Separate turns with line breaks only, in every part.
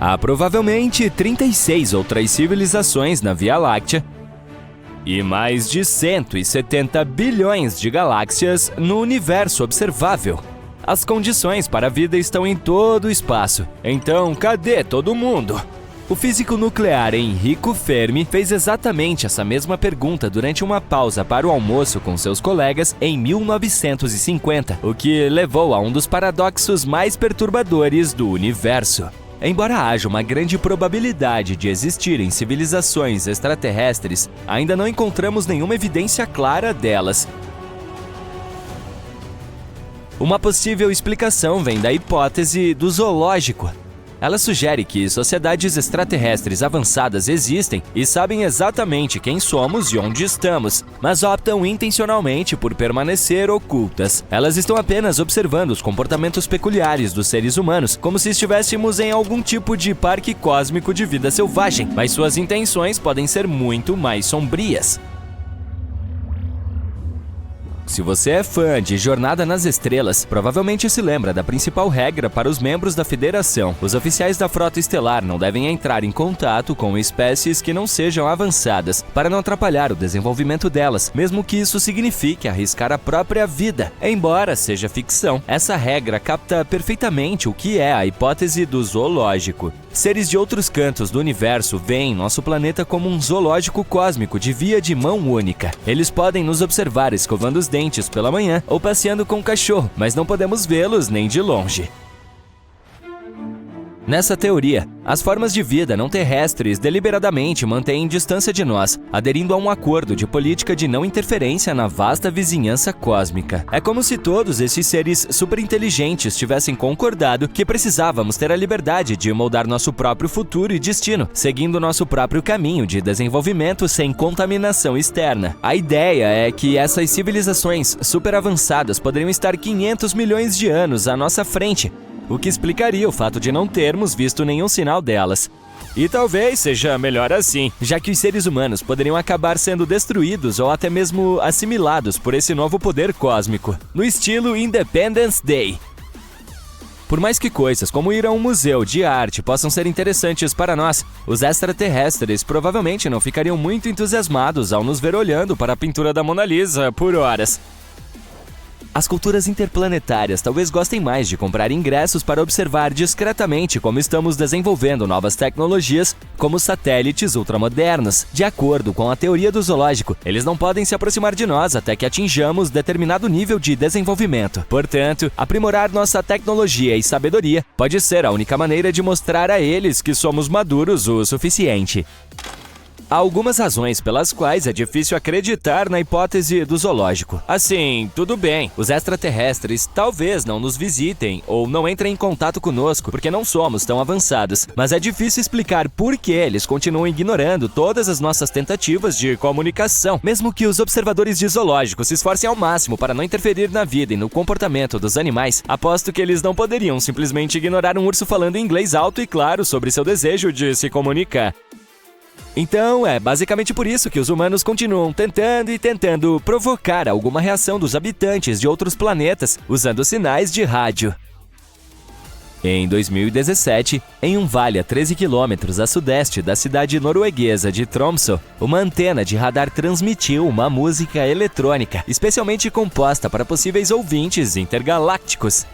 Há provavelmente 36 outras civilizações na Via Láctea e mais de 170 bilhões de galáxias no universo observável. As condições para a vida estão em todo o espaço. Então, cadê todo mundo? O físico nuclear Enrico Fermi fez exatamente essa mesma pergunta durante uma pausa para o almoço com seus colegas em 1950, o que levou a um dos paradoxos mais perturbadores do universo. Embora haja uma grande probabilidade de existirem civilizações extraterrestres, ainda não encontramos nenhuma evidência clara delas. Uma possível explicação vem da hipótese do zoológico. Ela sugere que sociedades extraterrestres avançadas existem e sabem exatamente quem somos e onde estamos, mas optam intencionalmente por permanecer ocultas. Elas estão apenas observando os comportamentos peculiares dos seres humanos, como se estivéssemos em algum tipo de parque cósmico de vida selvagem, mas suas intenções podem ser muito mais sombrias. Se você é fã de Jornada nas Estrelas, provavelmente se lembra da principal regra para os membros da Federação. Os oficiais da Frota Estelar não devem entrar em contato com espécies que não sejam avançadas, para não atrapalhar o desenvolvimento delas, mesmo que isso signifique arriscar a própria vida. Embora seja ficção, essa regra capta perfeitamente o que é a hipótese do zoológico. Seres de outros cantos do universo veem nosso planeta como um zoológico cósmico de via de mão única. Eles podem nos observar escovando os dentes pela manhã ou passeando com o cachorro, mas não podemos vê-los nem de longe. Nessa teoria, as formas de vida não terrestres deliberadamente mantêm distância de nós, aderindo a um acordo de política de não interferência na vasta vizinhança cósmica. É como se todos esses seres superinteligentes tivessem concordado que precisávamos ter a liberdade de moldar nosso próprio futuro e destino, seguindo nosso próprio caminho de desenvolvimento sem contaminação externa. A ideia é que essas civilizações superavançadas poderiam estar 500 milhões de anos à nossa frente, o que explicaria o fato de não termos visto nenhum sinal delas. E talvez seja melhor assim, já que os seres humanos poderiam acabar sendo destruídos ou até mesmo assimilados por esse novo poder cósmico, no estilo Independence Day. Por mais que coisas como ir a um museu de arte possam ser interessantes para nós, os extraterrestres provavelmente não ficariam muito entusiasmados ao nos ver olhando para a pintura da Mona Lisa por horas. As culturas interplanetárias talvez gostem mais de comprar ingressos para observar discretamente como estamos desenvolvendo novas tecnologias, como satélites ultramodernos. De acordo com a teoria do zoológico, eles não podem se aproximar de nós até que atinjamos determinado nível de desenvolvimento. Portanto, aprimorar nossa tecnologia e sabedoria pode ser a única maneira de mostrar a eles que somos maduros o suficiente. Há algumas razões pelas quais é difícil acreditar na hipótese do zoológico. Assim, tudo bem, os extraterrestres talvez não nos visitem ou não entrem em contato conosco porque não somos tão avançados, mas é difícil explicar por que eles continuam ignorando todas as nossas tentativas de comunicação. Mesmo que os observadores de zoológicos se esforcem ao máximo para não interferir na vida e no comportamento dos animais, aposto que eles não poderiam simplesmente ignorar um urso falando inglês alto e claro sobre seu desejo de se comunicar. Então, é basicamente por isso que os humanos continuam tentando provocar alguma reação dos habitantes de outros planetas usando sinais de rádio. Em 2017, em um vale a 13 quilômetros a sudeste da cidade norueguesa de Tromsø, uma antena de radar transmitiu uma música eletrônica, especialmente composta para possíveis ouvintes intergalácticos.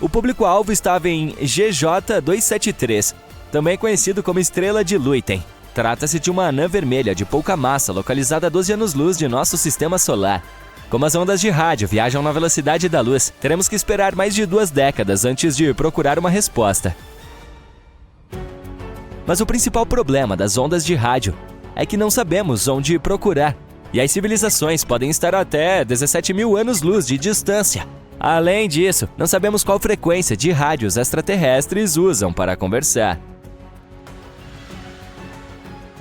O público-alvo estava em GJ273, também conhecido como Estrela de Luyten. Trata-se de uma anã vermelha de pouca massa localizada a 12 anos-luz de nosso sistema solar. Como as ondas de rádio viajam na velocidade da luz, teremos que esperar mais de 2 décadas antes de procurar uma resposta. Mas o principal problema das ondas de rádio é que não sabemos onde procurar, e as civilizações podem estar até 17 mil anos-luz de distância. Além disso, não sabemos qual frequência de rádios extraterrestres usam para conversar.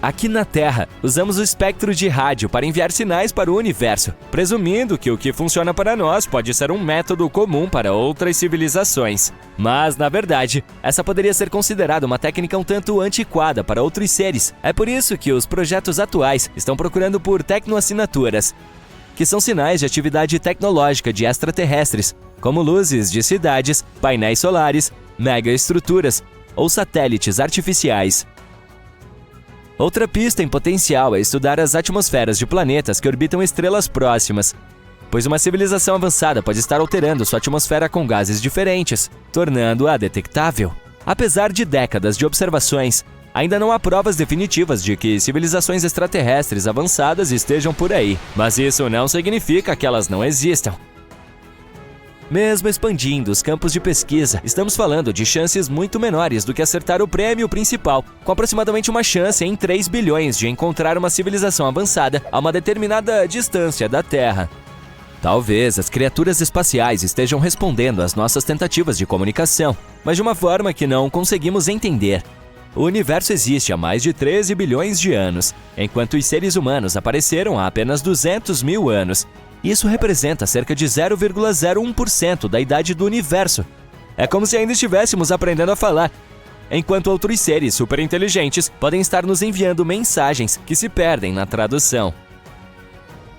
Aqui na Terra, usamos o espectro de rádio para enviar sinais para o universo, presumindo que o que funciona para nós pode ser um método comum para outras civilizações. Mas, na verdade, essa poderia ser considerada uma técnica um tanto antiquada para outros seres. É por isso que os projetos atuais estão procurando por tecnoassinaturas, que são sinais de atividade tecnológica de extraterrestres, como luzes de cidades, painéis solares, megaestruturas, ou satélites artificiais. Outra pista em potencial é estudar as atmosferas de planetas que orbitam estrelas próximas, pois uma civilização avançada pode estar alterando sua atmosfera com gases diferentes, tornando-a detectável. Apesar de décadas de observações, ainda não há provas definitivas de que civilizações extraterrestres avançadas estejam por aí, mas isso não significa que elas não existam. Mesmo expandindo os campos de pesquisa, estamos falando de chances muito menores do que acertar o prêmio principal, com aproximadamente uma chance em 3 bilhões de encontrar uma civilização avançada a uma determinada distância da Terra. Talvez as criaturas espaciais estejam respondendo às nossas tentativas de comunicação, mas de uma forma que não conseguimos entender. O universo existe há mais de 13 bilhões de anos, enquanto os seres humanos apareceram há apenas 200 mil anos. Isso representa cerca de 0,01% da idade do universo. É como se ainda estivéssemos aprendendo a falar, enquanto outros seres superinteligentes podem estar nos enviando mensagens que se perdem na tradução.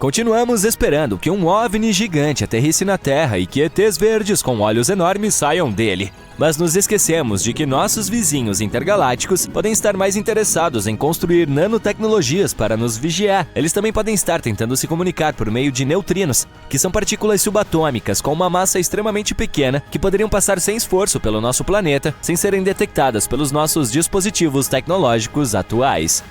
Continuamos esperando que um OVNI gigante aterrisse na Terra e que ETs verdes com olhos enormes saiam dele. Mas nos esquecemos de que nossos vizinhos intergalácticos podem estar mais interessados em construir nanotecnologias para nos vigiar. Eles também podem estar tentando se comunicar por meio de neutrinos, que são partículas subatômicas com uma massa extremamente pequena que poderiam passar sem esforço pelo nosso planeta sem serem detectadas pelos nossos dispositivos tecnológicos atuais.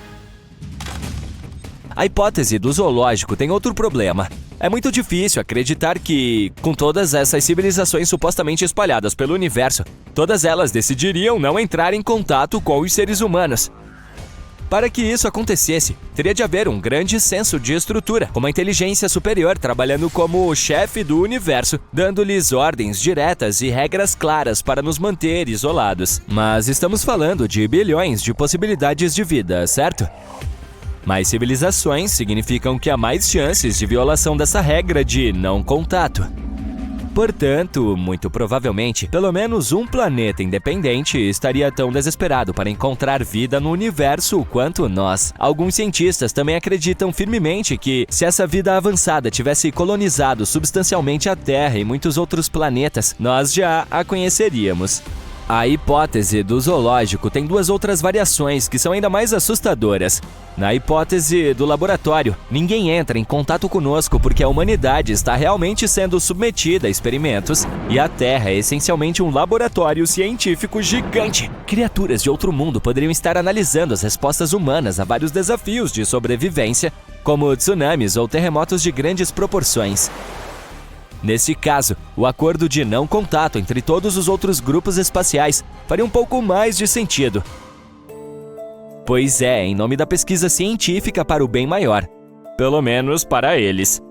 A hipótese do zoológico tem outro problema. É muito difícil acreditar que, com todas essas civilizações supostamente espalhadas pelo universo, todas elas decidiriam não entrar em contato com os seres humanos. Para que isso acontecesse, teria de haver um grande senso de estrutura, com uma inteligência superior trabalhando como o chefe do universo, dando-lhes ordens diretas e regras claras para nos manter isolados. Mas estamos falando de bilhões de possibilidades de vida, certo? Mais civilizações significam que há mais chances de violação dessa regra de não contato. Portanto, muito provavelmente, pelo menos um planeta independente estaria tão desesperado para encontrar vida no universo quanto nós. Alguns cientistas também acreditam firmemente que, se essa vida avançada tivesse colonizado substancialmente a Terra e muitos outros planetas, nós já a conheceríamos. A hipótese do zoológico tem duas outras variações que são ainda mais assustadoras. Na hipótese do laboratório, ninguém entra em contato conosco porque a humanidade está realmente sendo submetida a experimentos e a Terra é essencialmente um laboratório científico gigante. Criaturas de outro mundo poderiam estar analisando as respostas humanas a vários desafios de sobrevivência, como tsunamis ou terremotos de grandes proporções. Nesse caso, o acordo de não contato entre todos os outros grupos espaciais faria um pouco mais de sentido. Pois é, em nome da pesquisa científica para o bem maior. Pelo menos para eles.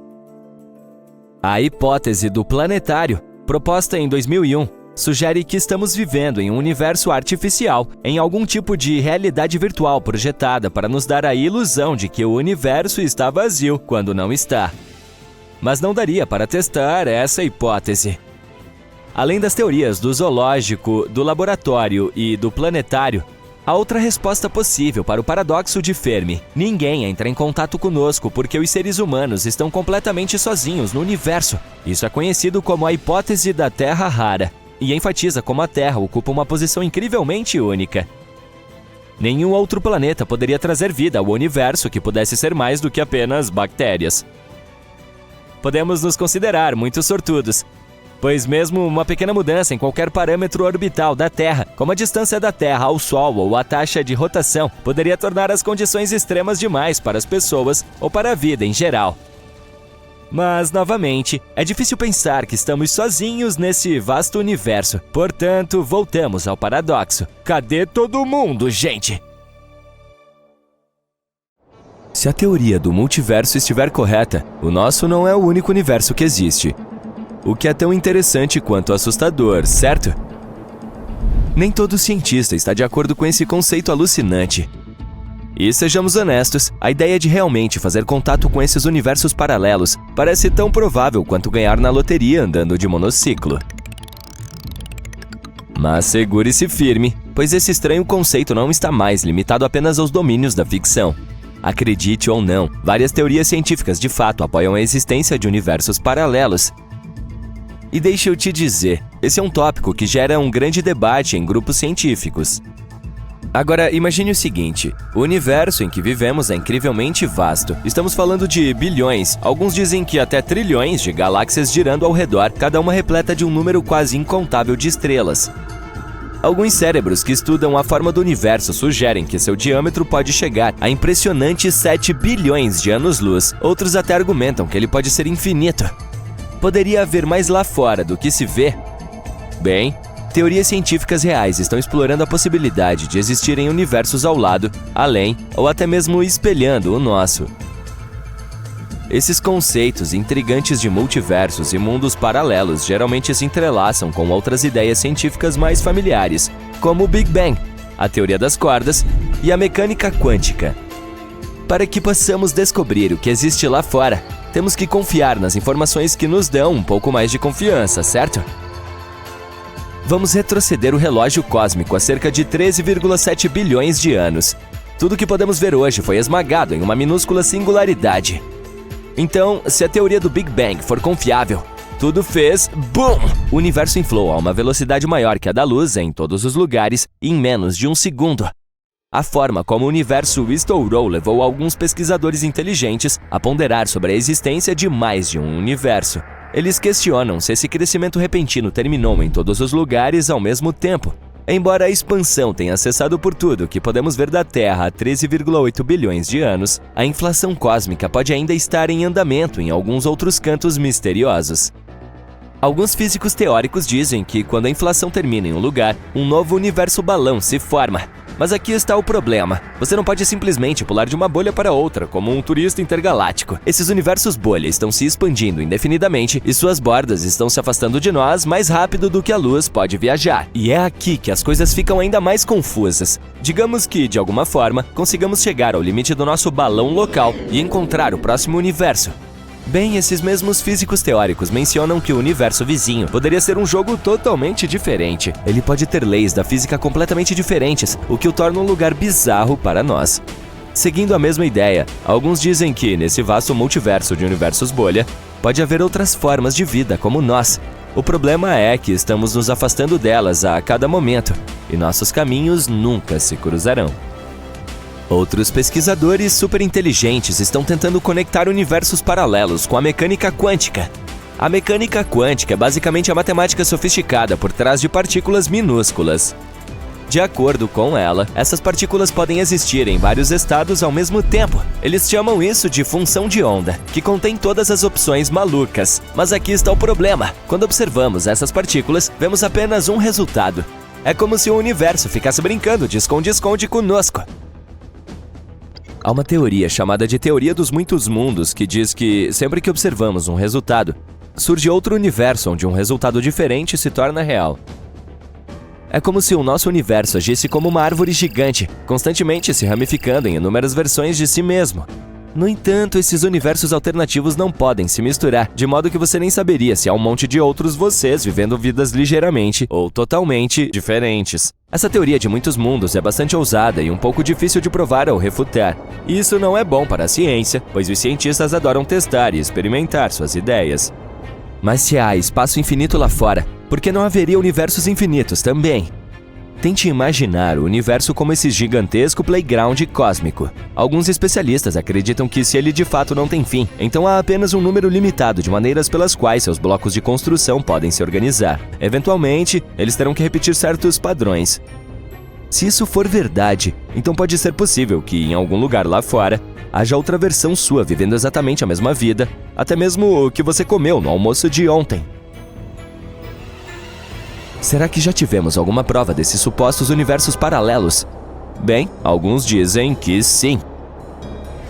A hipótese do planetário, proposta em 2001, sugere que estamos vivendo em um universo artificial, em algum tipo de realidade virtual projetada para nos dar a ilusão de que o universo está vazio quando não está. Mas não daria para testar essa hipótese. Além das teorias do zoológico, do laboratório e do planetário, há outra resposta possível para o paradoxo de Fermi. Ninguém entra em contato conosco porque os seres humanos estão completamente sozinhos no universo. Isso é conhecido como a hipótese da Terra rara, e enfatiza como a Terra ocupa uma posição incrivelmente única. Nenhum outro planeta poderia trazer vida ao universo que pudesse ser mais do que apenas bactérias. Podemos nos considerar muito sortudos, pois mesmo uma pequena mudança em qualquer parâmetro orbital da Terra, como a distância da Terra ao Sol ou a taxa de rotação, poderia tornar as condições extremas demais para as pessoas ou para a vida em geral. Mas, novamente, é difícil pensar que estamos sozinhos nesse vasto universo. Portanto, voltamos ao paradoxo. Cadê todo mundo, gente? Se a teoria do multiverso estiver correta, o nosso não é o único universo que existe. O que é tão interessante quanto assustador, certo? Nem todo cientista está de acordo com esse conceito alucinante. E sejamos honestos, a ideia de realmente fazer contato com esses universos paralelos parece tão provável quanto ganhar na loteria andando de monociclo. Mas segure-se firme, pois esse estranho conceito não está mais limitado apenas aos domínios da ficção. Acredite ou não, várias teorias científicas de fato apoiam a existência de universos paralelos. E deixa eu te dizer, esse é um tópico que gera um grande debate em grupos científicos. Agora, imagine o seguinte, o universo em que vivemos é incrivelmente vasto. Estamos falando de bilhões, alguns dizem que até trilhões de galáxias girando ao redor, cada uma repleta de um número quase incontável de estrelas. Alguns cérebros que estudam a forma do universo sugerem que seu diâmetro pode chegar a impressionantes 7 bilhões de anos-luz. Outros até argumentam que ele pode ser infinito. Poderia haver mais lá fora do que se vê? Bem, teorias científicas reais estão explorando a possibilidade de existirem universos ao lado, além ou até mesmo espelhando o nosso. Esses conceitos intrigantes de multiversos e mundos paralelos geralmente se entrelaçam com outras ideias científicas mais familiares, como o Big Bang, a teoria das cordas e a mecânica quântica. Para que possamos descobrir o que existe lá fora, temos que confiar nas informações que nos dão um pouco mais de confiança, certo? Vamos retroceder o relógio cósmico a cerca de 13,7 bilhões de anos. Tudo que podemos ver hoje foi esmagado em uma minúscula singularidade. Então, se a teoria do Big Bang for confiável, tudo fez BOOM! O universo inflou a uma velocidade maior que a da luz em todos os lugares em menos de um segundo. A forma como o universo estourou levou alguns pesquisadores inteligentes a ponderar sobre a existência de mais de um universo. Eles questionam se esse crescimento repentino terminou em todos os lugares ao mesmo tempo. Embora a expansão tenha cessado por tudo que podemos ver da Terra há 13,8 bilhões de anos, a inflação cósmica pode ainda estar em andamento em alguns outros cantos misteriosos. Alguns físicos teóricos dizem que quando a inflação termina em um lugar, um novo universo balão se forma. Mas aqui está o problema. Você não pode simplesmente pular de uma bolha para outra, como um turista intergaláctico. Esses universos bolha estão se expandindo indefinidamente e suas bordas estão se afastando de nós mais rápido do que a luz pode viajar. E é aqui que as coisas ficam ainda mais confusas. Digamos que, de alguma forma, consigamos chegar ao limite do nosso balão local e encontrar o próximo universo. Bem, esses mesmos físicos teóricos mencionam que o universo vizinho poderia ser um jogo totalmente diferente. Ele pode ter leis da física completamente diferentes, o que o torna um lugar bizarro para nós. Seguindo a mesma ideia, alguns dizem que, nesse vasto multiverso de universos bolha, pode haver outras formas de vida como nós. O problema é que estamos nos afastando delas a cada momento, e nossos caminhos nunca se cruzarão. Outros pesquisadores superinteligentes estão tentando conectar universos paralelos com a mecânica quântica. A mecânica quântica é basicamente a matemática sofisticada por trás de partículas minúsculas. De acordo com ela, essas partículas podem existir em vários estados ao mesmo tempo. Eles chamam isso de função de onda, que contém todas as opções malucas. Mas aqui está o problema. Quando observamos essas partículas, vemos apenas um resultado. É como se o universo ficasse brincando de esconde-esconde conosco. Há uma teoria chamada de teoria dos muitos mundos que diz que, sempre que observamos um resultado, surge outro universo onde um resultado diferente se torna real. É como se o nosso universo agisse como uma árvore gigante, constantemente se ramificando em inúmeras versões de si mesmo. No entanto, esses universos alternativos não podem se misturar, de modo que você nem saberia se há um monte de outros vocês vivendo vidas ligeiramente ou totalmente diferentes. Essa teoria de muitos mundos é bastante ousada e um pouco difícil de provar ou refutar. E isso não é bom para a ciência, pois os cientistas adoram testar e experimentar suas ideias. Mas se há espaço infinito lá fora, por que não haveria universos infinitos também? Tente imaginar o universo como esse gigantesco playground cósmico. Alguns especialistas acreditam que se ele de fato não tem fim, então há apenas um número limitado de maneiras pelas quais seus blocos de construção podem se organizar. Eventualmente, eles terão que repetir certos padrões. Se isso for verdade, então pode ser possível que, em algum lugar lá fora, haja outra versão sua vivendo exatamente a mesma vida, até mesmo o que você comeu no almoço de ontem. Será que já tivemos alguma prova desses supostos universos paralelos? Bem, alguns dizem que sim.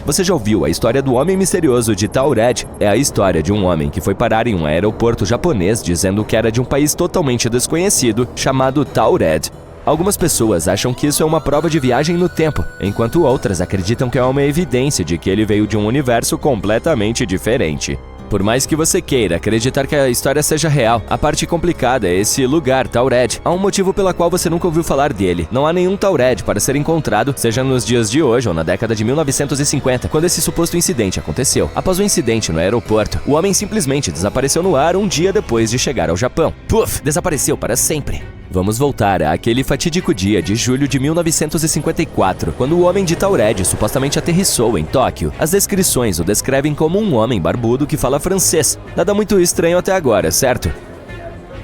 Você já ouviu a história do Homem Misterioso de Taured? É a história de um homem que foi parar em um aeroporto japonês dizendo que era de um país totalmente desconhecido chamado Taured. Algumas pessoas acham que isso é uma prova de viagem no tempo, enquanto outras acreditam que é uma evidência de que ele veio de um universo completamente diferente. Por mais que você queira acreditar que a história seja real, a parte complicada é esse lugar, Taured. Há um motivo pela qual você nunca ouviu falar dele. Não há nenhum Taured para ser encontrado, seja nos dias de hoje ou na década de 1950, quando esse suposto incidente aconteceu. Após o incidente no aeroporto, o homem simplesmente desapareceu no ar um dia depois de chegar ao Japão. Puf! Desapareceu para sempre. Vamos voltar àquele fatídico dia de julho de 1954, quando o homem de Taured supostamente aterrissou em Tóquio. As descrições o descrevem como um homem barbudo que fala francês. Nada muito estranho até agora, certo?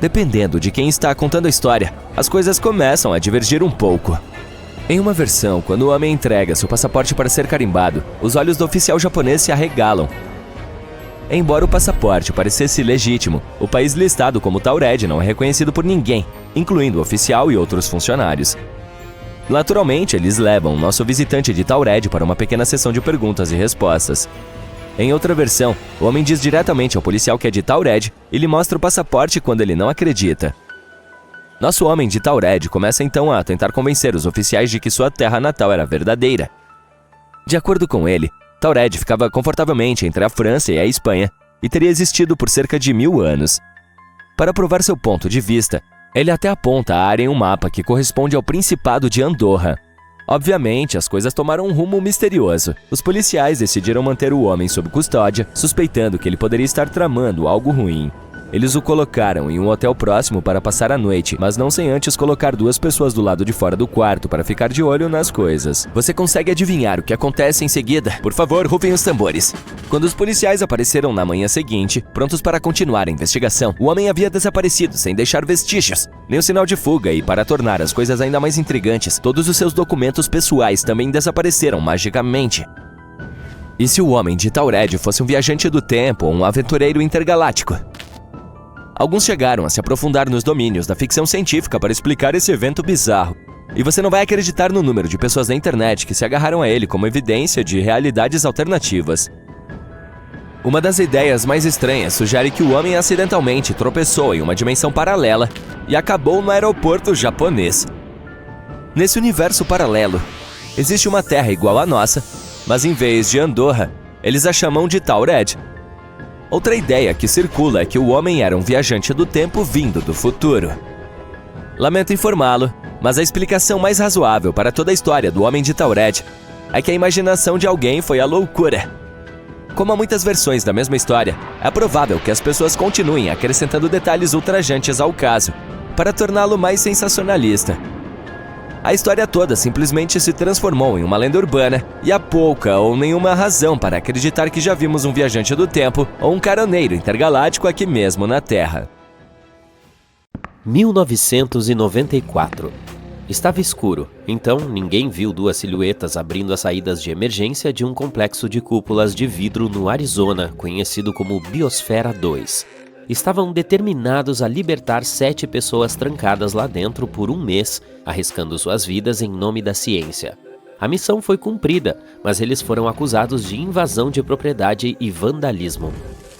Dependendo de quem está contando a história, as coisas começam a divergir um pouco. Em uma versão, quando o homem entrega seu passaporte para ser carimbado, os olhos do oficial japonês se arregalam. Embora o passaporte parecesse legítimo, o país listado como Taured não é reconhecido por ninguém, incluindo o oficial e outros funcionários. Naturalmente, eles levam nosso visitante de Taured para uma pequena sessão de perguntas e respostas. Em outra versão, o homem diz diretamente ao policial que é de Taured e lhe mostra o passaporte quando ele não acredita. Nosso homem de Taured começa então a tentar convencer os oficiais de que sua terra natal era verdadeira. De acordo com ele, Taured ficava confortavelmente entre a França e a Espanha e teria existido por cerca de 1000 anos. Para provar seu ponto de vista, ele até aponta a área em um mapa que corresponde ao Principado de Andorra. Obviamente, as coisas tomaram um rumo misterioso. Os policiais decidiram manter o homem sob custódia, suspeitando que ele poderia estar tramando algo ruim. Eles o colocaram em um hotel próximo para passar a noite, mas não sem antes colocar 2 pessoas do lado de fora do quarto para ficar de olho nas coisas. Você consegue adivinhar o que acontece em seguida? Por favor, rufem os tambores. Quando os policiais apareceram na manhã seguinte, prontos para continuar a investigação, o homem havia desaparecido sem deixar vestígios, nem um sinal de fuga, e para tornar as coisas ainda mais intrigantes, todos os seus documentos pessoais também desapareceram magicamente. E se o homem de Taured fosse um viajante do tempo ou um aventureiro intergaláctico? Alguns chegaram a se aprofundar nos domínios da ficção científica para explicar esse evento bizarro. E você não vai acreditar no número de pessoas na internet que se agarraram a ele como evidência de realidades alternativas. Uma das ideias mais estranhas sugere que o homem acidentalmente tropeçou em uma dimensão paralela e acabou no aeroporto japonês. Nesse universo paralelo, existe uma terra igual à nossa, mas em vez de Andorra, eles a chamam de Taured. Outra ideia que circula é que o homem era um viajante do tempo vindo do futuro. Lamento informá-lo, mas a explicação mais razoável para toda a história do homem de Taured é que a imaginação de alguém foi a loucura. Como há muitas versões da mesma história, é provável que as pessoas continuem acrescentando detalhes ultrajantes ao caso, para torná-lo mais sensacionalista. A história toda simplesmente se transformou em uma lenda urbana e há pouca ou nenhuma razão para acreditar que já vimos um viajante do tempo ou um caroneiro intergaláctico aqui mesmo na Terra.
1994. Estava escuro, então ninguém viu 2 silhuetas abrindo as saídas de emergência de um complexo de cúpulas de vidro no Arizona, conhecido como Biosfera 2. Estavam determinados a libertar 7 pessoas trancadas lá dentro por 1 mês, arriscando suas vidas em nome da ciência. A missão foi cumprida, mas eles foram acusados de invasão de propriedade e vandalismo.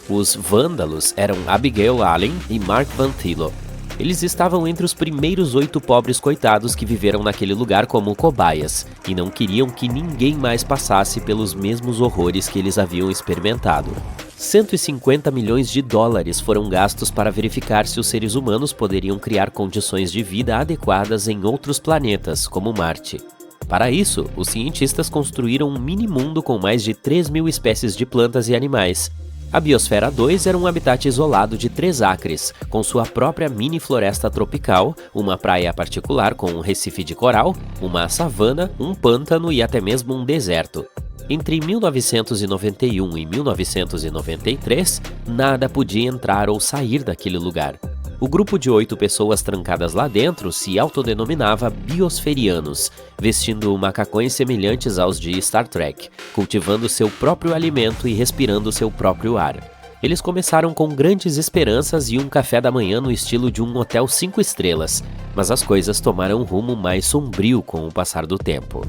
Os vândalos eram Abigail Allen e Mark Van Thilo. Eles estavam entre os primeiros 8 pobres coitados que viveram naquele lugar como cobaias, e não queriam que ninguém mais passasse pelos mesmos horrores que eles haviam experimentado. 150 milhões de dólares foram gastos para verificar se os seres humanos poderiam criar condições de vida adequadas em outros planetas, como Marte. Para isso, os cientistas construíram um mini-mundo com mais de 3.000 espécies de plantas e animais. A Biosfera 2 era um habitat isolado de 3 acres, com sua própria mini-floresta tropical, uma praia particular com um recife de coral, uma savana, um pântano e até mesmo um deserto. Entre 1991 e 1993, nada podia entrar ou sair daquele lugar. O grupo de 8 pessoas trancadas lá dentro se autodenominava biosferianos, vestindo macacões semelhantes aos de Star Trek, cultivando seu próprio alimento e respirando seu próprio ar. Eles começaram com grandes esperanças e um café da manhã no estilo de um hotel 5 estrelas, mas as coisas tomaram um rumo mais sombrio com o passar do tempo.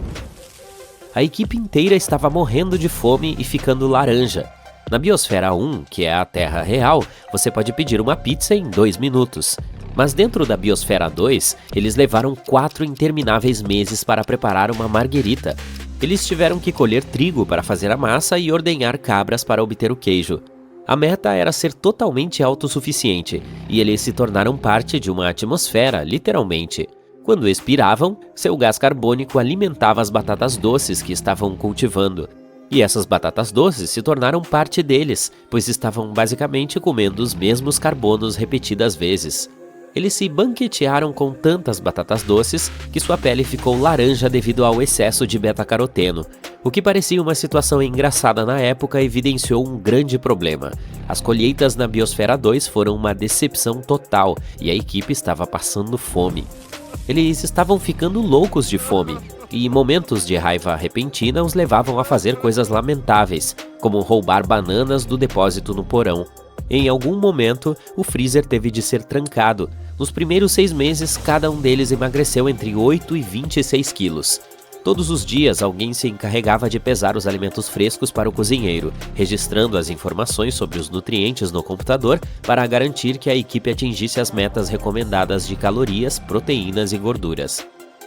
A equipe inteira estava morrendo de fome e ficando laranja. Na Biosfera 1, que é a Terra real, você pode pedir uma pizza em 2 minutos. Mas dentro da Biosfera 2, eles levaram 4 intermináveis meses para preparar uma marguerita. Eles tiveram que colher trigo para fazer a massa e ordenhar cabras para obter o queijo. A meta era ser totalmente autossuficiente, e eles se tornaram parte de uma atmosfera, literalmente. Quando expiravam, seu gás carbônico alimentava as batatas doces que estavam cultivando. E essas batatas doces se tornaram parte deles, pois estavam basicamente comendo os mesmos carbonos repetidas vezes. Eles se banquetearam com tantas batatas doces que sua pele ficou laranja devido ao excesso de beta-caroteno. O que parecia uma situação engraçada na época evidenciou um grande problema. As colheitas na Biosfera 2 foram uma decepção total e a equipe estava passando fome. Eles estavam ficando loucos de fome, e momentos de raiva repentina os levavam a fazer coisas lamentáveis, como roubar bananas do depósito no porão. Em algum momento, o freezer teve de ser trancado. Nos primeiros 6 meses, cada um deles emagreceu entre 8 e 26 quilos. Todos os dias, alguém se encarregava de pesar os alimentos frescos para o cozinheiro, registrando as informações sobre os nutrientes no computador para garantir que a equipe atingisse as metas recomendadas de calorias, proteínas e gorduras.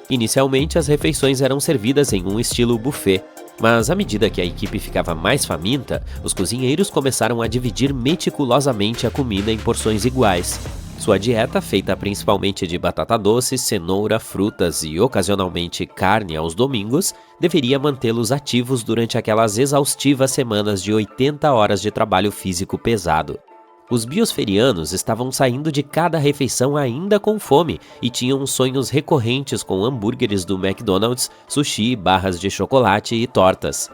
Inicialmente, as refeições eram servidas em um estilo buffet, mas à medida que a equipe ficava mais faminta, os cozinheiros começaram a dividir meticulosamente a comida em porções iguais. Sua dieta, feita principalmente de batata doce, cenoura, frutas e ocasionalmente carne aos domingos, deveria mantê-los ativos durante aquelas exaustivas semanas de 80 horas de trabalho físico pesado. Os biosferianos estavam saindo de cada refeição ainda com fome e tinham sonhos recorrentes com hambúrgueres do McDonald's, sushi, barras de chocolate e tortas.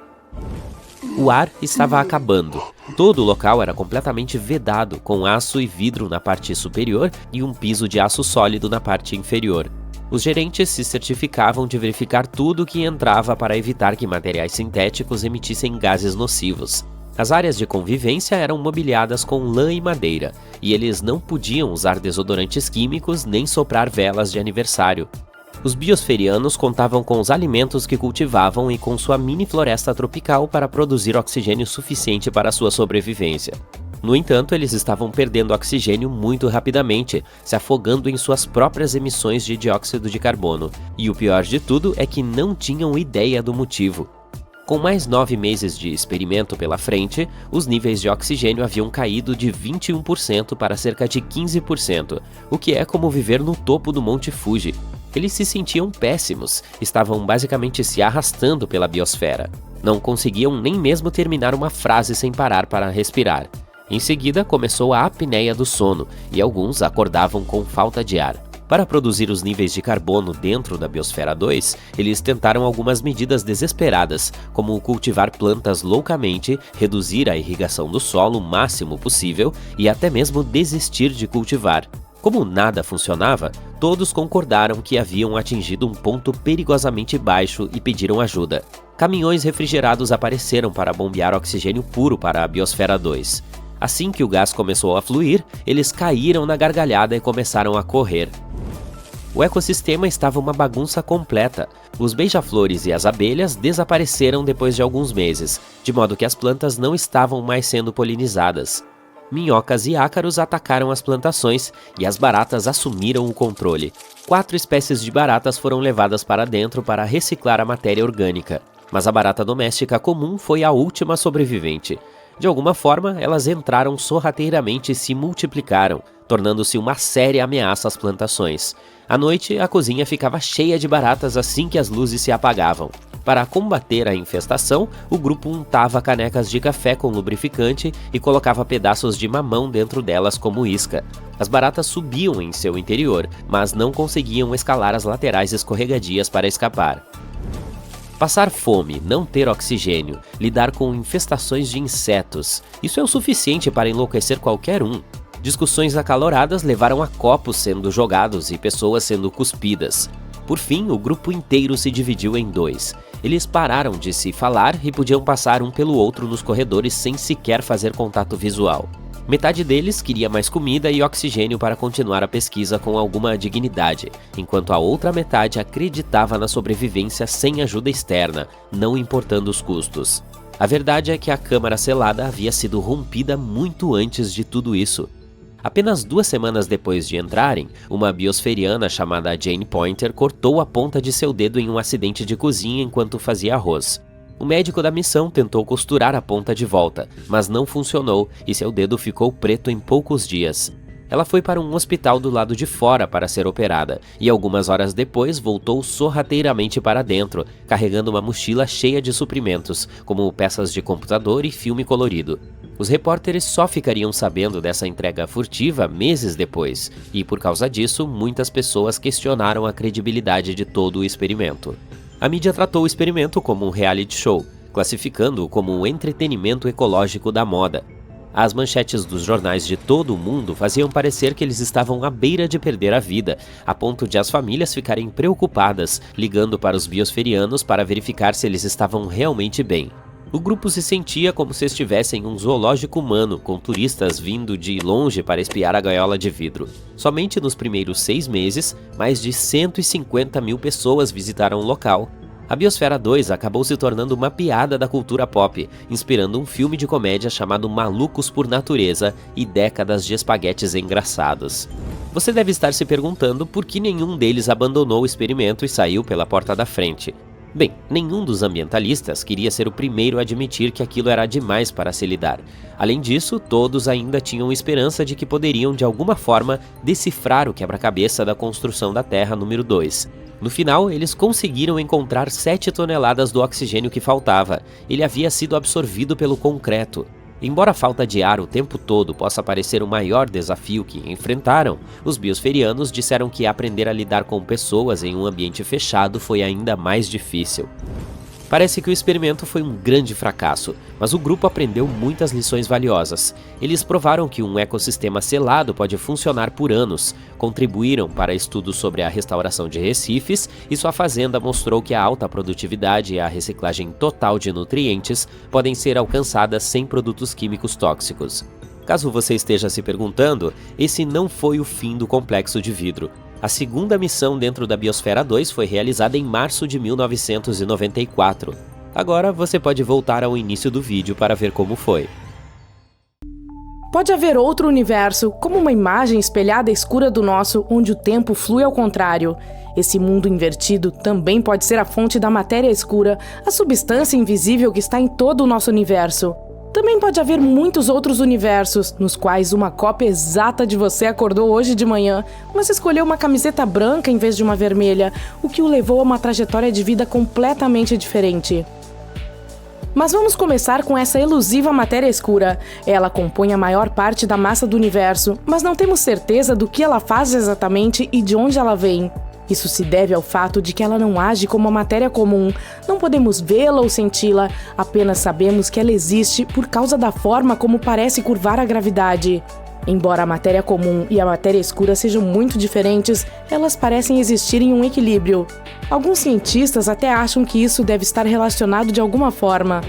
O ar estava acabando. Todo o local era completamente vedado, com aço e vidro na parte superior e um piso de aço sólido na parte inferior. Os gerentes se certificavam de verificar tudo o que entrava para evitar que materiais sintéticos emitissem gases nocivos. As áreas de convivência eram mobiliadas com lã e madeira, e eles não podiam usar desodorantes químicos nem soprar velas de aniversário. Os biosferianos contavam com os alimentos que cultivavam e com sua mini floresta tropical para produzir oxigênio suficiente para sua sobrevivência. No entanto, eles estavam perdendo oxigênio muito rapidamente, se afogando em suas próprias emissões de dióxido de carbono. E o pior de tudo é que não tinham ideia do motivo. Com mais 9 meses de experimento pela frente, os níveis de oxigênio haviam caído de 21% para cerca de 15%, o que é como viver no topo do Monte Fuji. Eles se sentiam péssimos, estavam basicamente se arrastando pela biosfera. Não conseguiam nem mesmo terminar uma frase sem parar para respirar. Em seguida, começou a apneia do sono, e alguns acordavam com falta de ar. Para produzir os níveis de carbono dentro da Biosfera 2, eles tentaram algumas medidas desesperadas, como cultivar plantas loucamente, reduzir a irrigação do solo o máximo possível e até mesmo desistir de cultivar. Como nada funcionava, todos concordaram que haviam atingido um ponto perigosamente baixo e pediram ajuda. Caminhões refrigerados apareceram para bombear oxigênio puro para a Biosfera 2. Assim que o gás começou a fluir, eles caíram na gargalhada e começaram a correr. O ecossistema estava uma bagunça completa. Os beija-flores e as abelhas desapareceram depois de alguns meses, de modo que as plantas não estavam mais sendo polinizadas. Minhocas e ácaros atacaram as plantações e as baratas assumiram o controle. 4 espécies de baratas foram levadas para dentro para reciclar a matéria orgânica, mas a barata doméstica comum foi a última sobrevivente. De alguma forma, elas entraram sorrateiramente e se multiplicaram, tornando-se uma séria ameaça às plantações. À noite, a cozinha ficava cheia de baratas assim que as luzes se apagavam. Para combater a infestação, o grupo untava canecas de café com lubrificante e colocava pedaços de mamão dentro delas como isca. As baratas subiam em seu interior, mas não conseguiam escalar as laterais escorregadias para escapar. Passar fome, não ter oxigênio, lidar com infestações de insetos, isso é o suficiente para enlouquecer qualquer um. Discussões acaloradas levaram a copos sendo jogados e pessoas sendo cuspidas. Por fim, o grupo inteiro se dividiu em 2. Eles pararam de se falar e podiam passar um pelo outro nos corredores sem sequer fazer contato visual. Metade deles queria mais comida e oxigênio para continuar a pesquisa com alguma dignidade, enquanto a outra metade acreditava na sobrevivência sem ajuda externa, não importando os custos. A verdade é que a câmara selada havia sido rompida muito antes de tudo isso. Apenas 2 semanas depois de entrarem, uma biosferiana chamada Jane Pointer cortou a ponta de seu dedo em um acidente de cozinha enquanto fazia arroz. O médico da missão tentou costurar a ponta de volta, mas não funcionou e seu dedo ficou preto em poucos dias. Ela foi para um hospital do lado de fora para ser operada, e algumas horas depois voltou sorrateiramente para dentro, carregando uma mochila cheia de suprimentos, como peças de computador e filme colorido. Os repórteres só ficariam sabendo dessa entrega furtiva meses depois, e por causa disso, muitas pessoas questionaram a credibilidade de todo o experimento. A mídia tratou o experimento como um reality show, classificando-o como um entretenimento ecológico da moda. As manchetes dos jornais de todo o mundo faziam parecer que eles estavam à beira de perder a vida, a ponto de as famílias ficarem preocupadas, ligando para os biosferianos para verificar se eles estavam realmente bem. O grupo se sentia como se estivesse em um zoológico humano, com turistas vindo de longe para espiar a gaiola de vidro. Somente nos primeiros 6 meses, mais de 150 mil pessoas visitaram o local. A Biosfera 2 acabou se tornando uma piada da cultura pop, inspirando um filme de comédia chamado Malucos por Natureza e décadas de espaguetes engraçados. Você deve estar se perguntando por que nenhum deles abandonou o experimento e saiu pela porta da frente. Bem, nenhum dos ambientalistas queria ser o primeiro a admitir que aquilo era demais para se lidar. Além disso, todos ainda tinham esperança de que poderiam, de alguma forma, decifrar o quebra-cabeça da construção da Terra número 2. No final, eles conseguiram encontrar 7 toneladas do oxigênio que faltava. Ele havia sido absorvido pelo concreto. Embora a falta de ar o tempo todo possa parecer o maior desafio que enfrentaram, os biosferianos disseram que aprender a lidar com pessoas em um ambiente fechado foi ainda mais difícil. Parece que o experimento foi um grande fracasso, mas o grupo aprendeu muitas lições valiosas. Eles provaram que um ecossistema selado pode funcionar por anos, contribuíram para estudos sobre a restauração de recifes e sua fazenda mostrou que a alta produtividade e a reciclagem total de nutrientes podem ser alcançadas sem produtos químicos tóxicos. Caso você esteja se perguntando, esse não foi o fim do complexo de vidro. A segunda missão dentro da Biosfera 2 foi realizada em março de 1994. Agora você pode voltar ao início do vídeo para ver como foi.
Pode haver outro universo, como uma imagem espelhada escura do nosso, onde o tempo flui ao contrário. Esse mundo invertido também pode ser a fonte da matéria escura, a substância invisível que está em todo o nosso universo. Também pode haver muitos outros universos, nos quais uma cópia exata de você acordou hoje de manhã, mas escolheu uma camiseta branca em vez de uma vermelha, o que o levou a uma trajetória de vida completamente diferente. Mas vamos começar com essa elusiva matéria escura. Ela compõe a maior parte da massa do universo, mas não temos certeza do que ela faz exatamente e de onde ela vem. Isso se deve ao fato de que ela não age como a matéria comum. Não podemos vê-la ou senti-la, apenas sabemos que ela existe por causa da forma como parece curvar a gravidade. Embora a matéria comum e a matéria escura sejam muito diferentes, elas parecem existir em um equilíbrio. Alguns cientistas até acham que isso deve estar relacionado de alguma forma.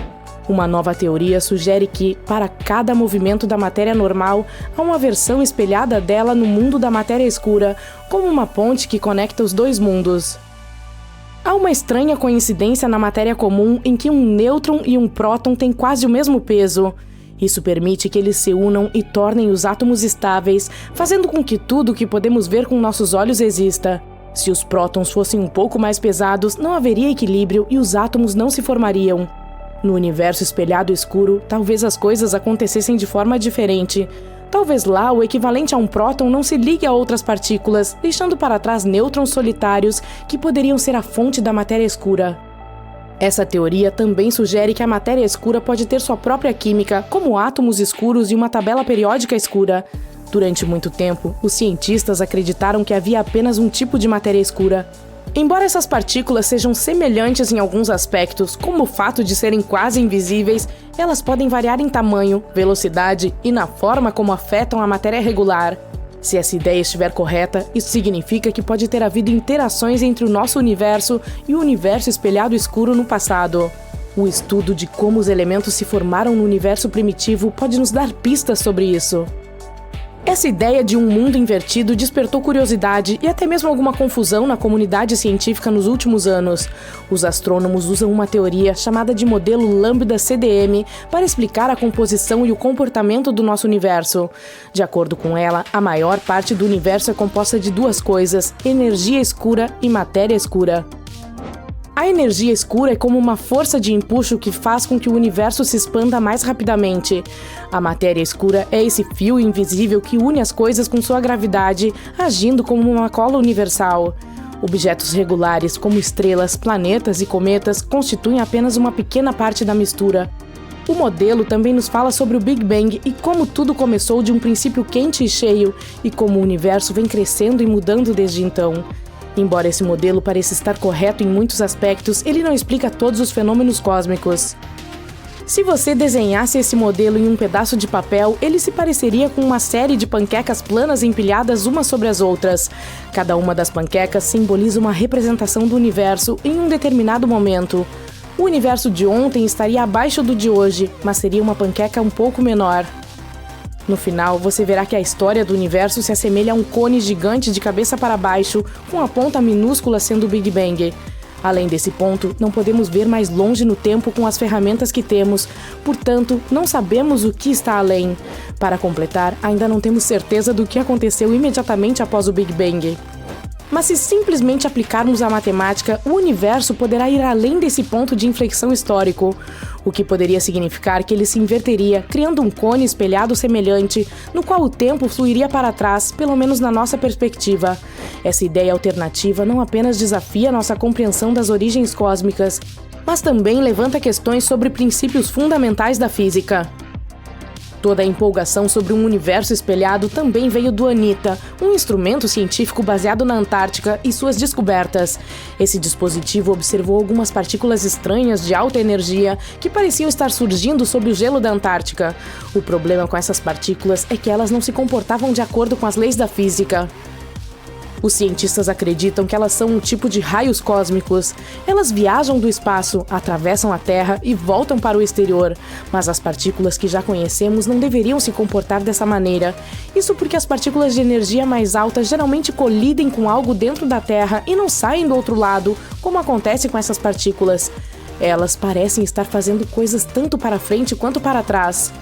Uma nova teoria sugere que, para cada movimento da matéria normal, há uma versão espelhada dela no mundo da matéria escura, como uma ponte que conecta os dois mundos. Há uma estranha coincidência na matéria comum em que um nêutron e um próton têm quase o mesmo peso. Isso permite que eles se unam e tornem os átomos estáveis, fazendo com que tudo o que podemos ver com nossos olhos exista. Se os prótons fossem um pouco mais pesados, não haveria equilíbrio e os átomos não se formariam. No universo espelhado escuro, talvez as coisas acontecessem de forma diferente. Talvez lá o equivalente a um próton não se ligue a outras partículas, deixando para trás nêutrons solitários que poderiam ser a fonte da matéria escura. Essa teoria também sugere que a matéria escura pode ter sua própria química, como átomos escuros e uma tabela periódica escura. Durante muito tempo, os cientistas acreditaram que havia apenas um tipo de matéria escura. Embora essas partículas sejam semelhantes em alguns aspectos, como o fato de serem quase invisíveis, elas podem variar em tamanho, velocidade e na forma como afetam a matéria regular. Se essa ideia estiver correta, isso significa que pode ter havido interações entre o nosso universo e o universo espelhado escuro no passado. O estudo de como os elementos se formaram no universo primitivo pode nos dar pistas sobre isso. Essa ideia de um mundo invertido despertou curiosidade e até mesmo alguma confusão na comunidade científica nos últimos anos. Os astrônomos usam uma teoria chamada de modelo Lambda-CDM para explicar a composição e o comportamento do nosso universo. De acordo com ela, a maior parte do universo é composta de duas coisas: energia escura e matéria escura. A energia escura é como uma força de empuxo que faz com que o universo se expanda mais rapidamente. A matéria escura é esse fio invisível que une as coisas com sua gravidade, agindo como uma cola universal. Objetos regulares, como estrelas, planetas e cometas, constituem apenas uma pequena parte da mistura. O modelo também nos fala sobre o Big Bang e como tudo começou de um princípio quente e cheio, e como o universo vem crescendo e mudando desde então. Embora esse modelo pareça estar correto em muitos aspectos, ele não explica todos os fenômenos cósmicos. Se você desenhasse esse modelo em um pedaço de papel, ele se pareceria com uma série de panquecas planas empilhadas umas sobre as outras. Cada uma das panquecas simboliza uma representação do universo em um determinado momento. O universo de ontem estaria abaixo do de hoje, mas seria uma panqueca um pouco menor. No final, você verá que a história do universo se assemelha a um cone gigante de cabeça para baixo, com a ponta minúscula sendo o Big Bang. Além desse ponto, não podemos ver mais longe no tempo com as ferramentas que temos, portanto, não sabemos o que está além. Para completar, ainda não temos certeza do que aconteceu imediatamente após o Big Bang. Mas se simplesmente aplicarmos a matemática, o universo poderá ir além desse ponto de inflexão histórico, o que poderia significar que ele se inverteria, criando um cone espelhado semelhante, no qual o tempo fluiria para trás, pelo menos na nossa perspectiva. Essa ideia alternativa não apenas desafia nossa compreensão das origens cósmicas, mas também levanta questões sobre princípios fundamentais da física. Toda a empolgação sobre um universo espelhado também veio do ANITA, um instrumento científico baseado na Antártica e suas descobertas. Esse dispositivo observou algumas partículas estranhas de alta energia que pareciam estar surgindo sob o gelo da Antártica. O problema com essas partículas é que elas não se comportavam de acordo com as leis da física. Os cientistas acreditam que elas são um tipo de raios cósmicos. Elas viajam do espaço, atravessam a Terra e voltam para o exterior. Mas as partículas que já conhecemos não deveriam se comportar dessa maneira. Isso porque as partículas de energia mais alta geralmente colidem com algo dentro da Terra e não saem do outro lado, como acontece com essas partículas. Elas parecem estar fazendo coisas tanto para frente quanto para trás.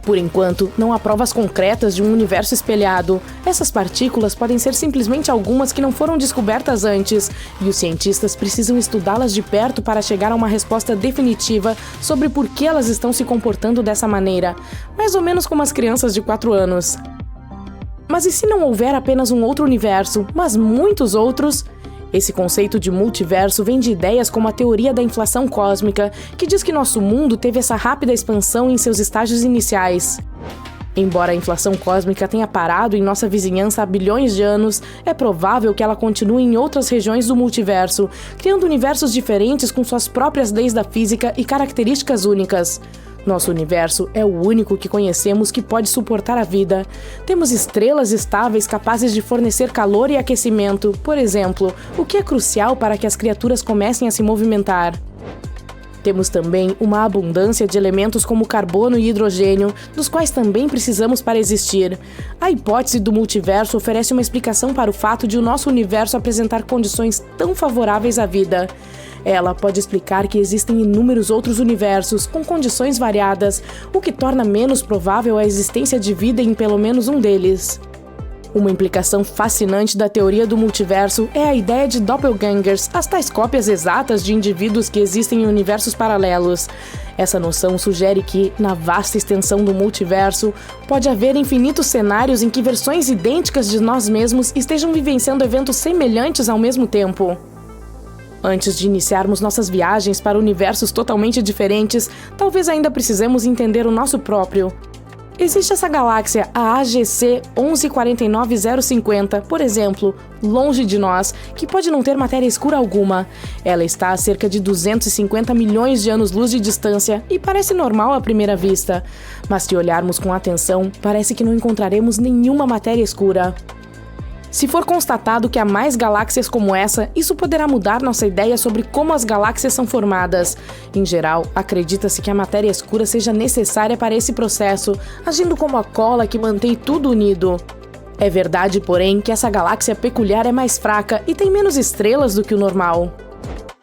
Por enquanto, não há provas concretas de um universo espelhado. Essas partículas podem ser simplesmente algumas que não foram descobertas antes, e os cientistas precisam estudá-las de perto para chegar a uma resposta definitiva sobre por que elas estão se comportando dessa maneira, mais ou menos como as crianças de 4 anos. Mas e se não houver apenas um outro universo, mas muitos outros? Esse conceito de multiverso vem de ideias como a teoria da inflação cósmica, que diz que nosso mundo teve essa rápida expansão em seus estágios iniciais. Embora a inflação cósmica tenha parado em nossa vizinhança há bilhões de anos, é provável que ela continue em outras regiões do multiverso, criando universos diferentes com suas próprias leis da física e características únicas. Nosso universo é o único que conhecemos que pode suportar a vida. Temos estrelas estáveis capazes de fornecer calor e aquecimento, por exemplo, o que é crucial para que as criaturas comecem a se movimentar. Temos também uma abundância de elementos como carbono e hidrogênio, dos quais também precisamos para existir. A hipótese do multiverso oferece uma explicação para o fato de o nosso universo apresentar condições tão favoráveis à vida. Ela pode explicar que existem inúmeros outros universos com condições variadas, o que torna menos provável a existência de vida em pelo menos um deles. Uma implicação fascinante da teoria do multiverso é a ideia de doppelgangers, as tais cópias exatas de indivíduos que existem em universos paralelos. Essa noção sugere que, na vasta extensão do multiverso, pode haver infinitos cenários em que versões idênticas de nós mesmos estejam vivenciando eventos semelhantes ao mesmo tempo. Antes de iniciarmos nossas viagens para universos totalmente diferentes, talvez ainda precisemos entender o nosso próprio. Existe essa galáxia, a AGC 1149050, por exemplo, longe de nós, que pode não ter matéria escura alguma. Ela está a cerca de 250 milhões de anos-luz de distância e parece normal à primeira vista. Mas se olharmos com atenção, parece que não encontraremos nenhuma matéria escura. Se for constatado que há mais galáxias como essa, isso poderá mudar nossa ideia sobre como as galáxias são formadas. Em geral, acredita-se que a matéria escura seja necessária para esse processo, agindo como a cola que mantém tudo unido. É verdade, porém, que essa galáxia peculiar é mais fraca e tem menos estrelas do que o normal.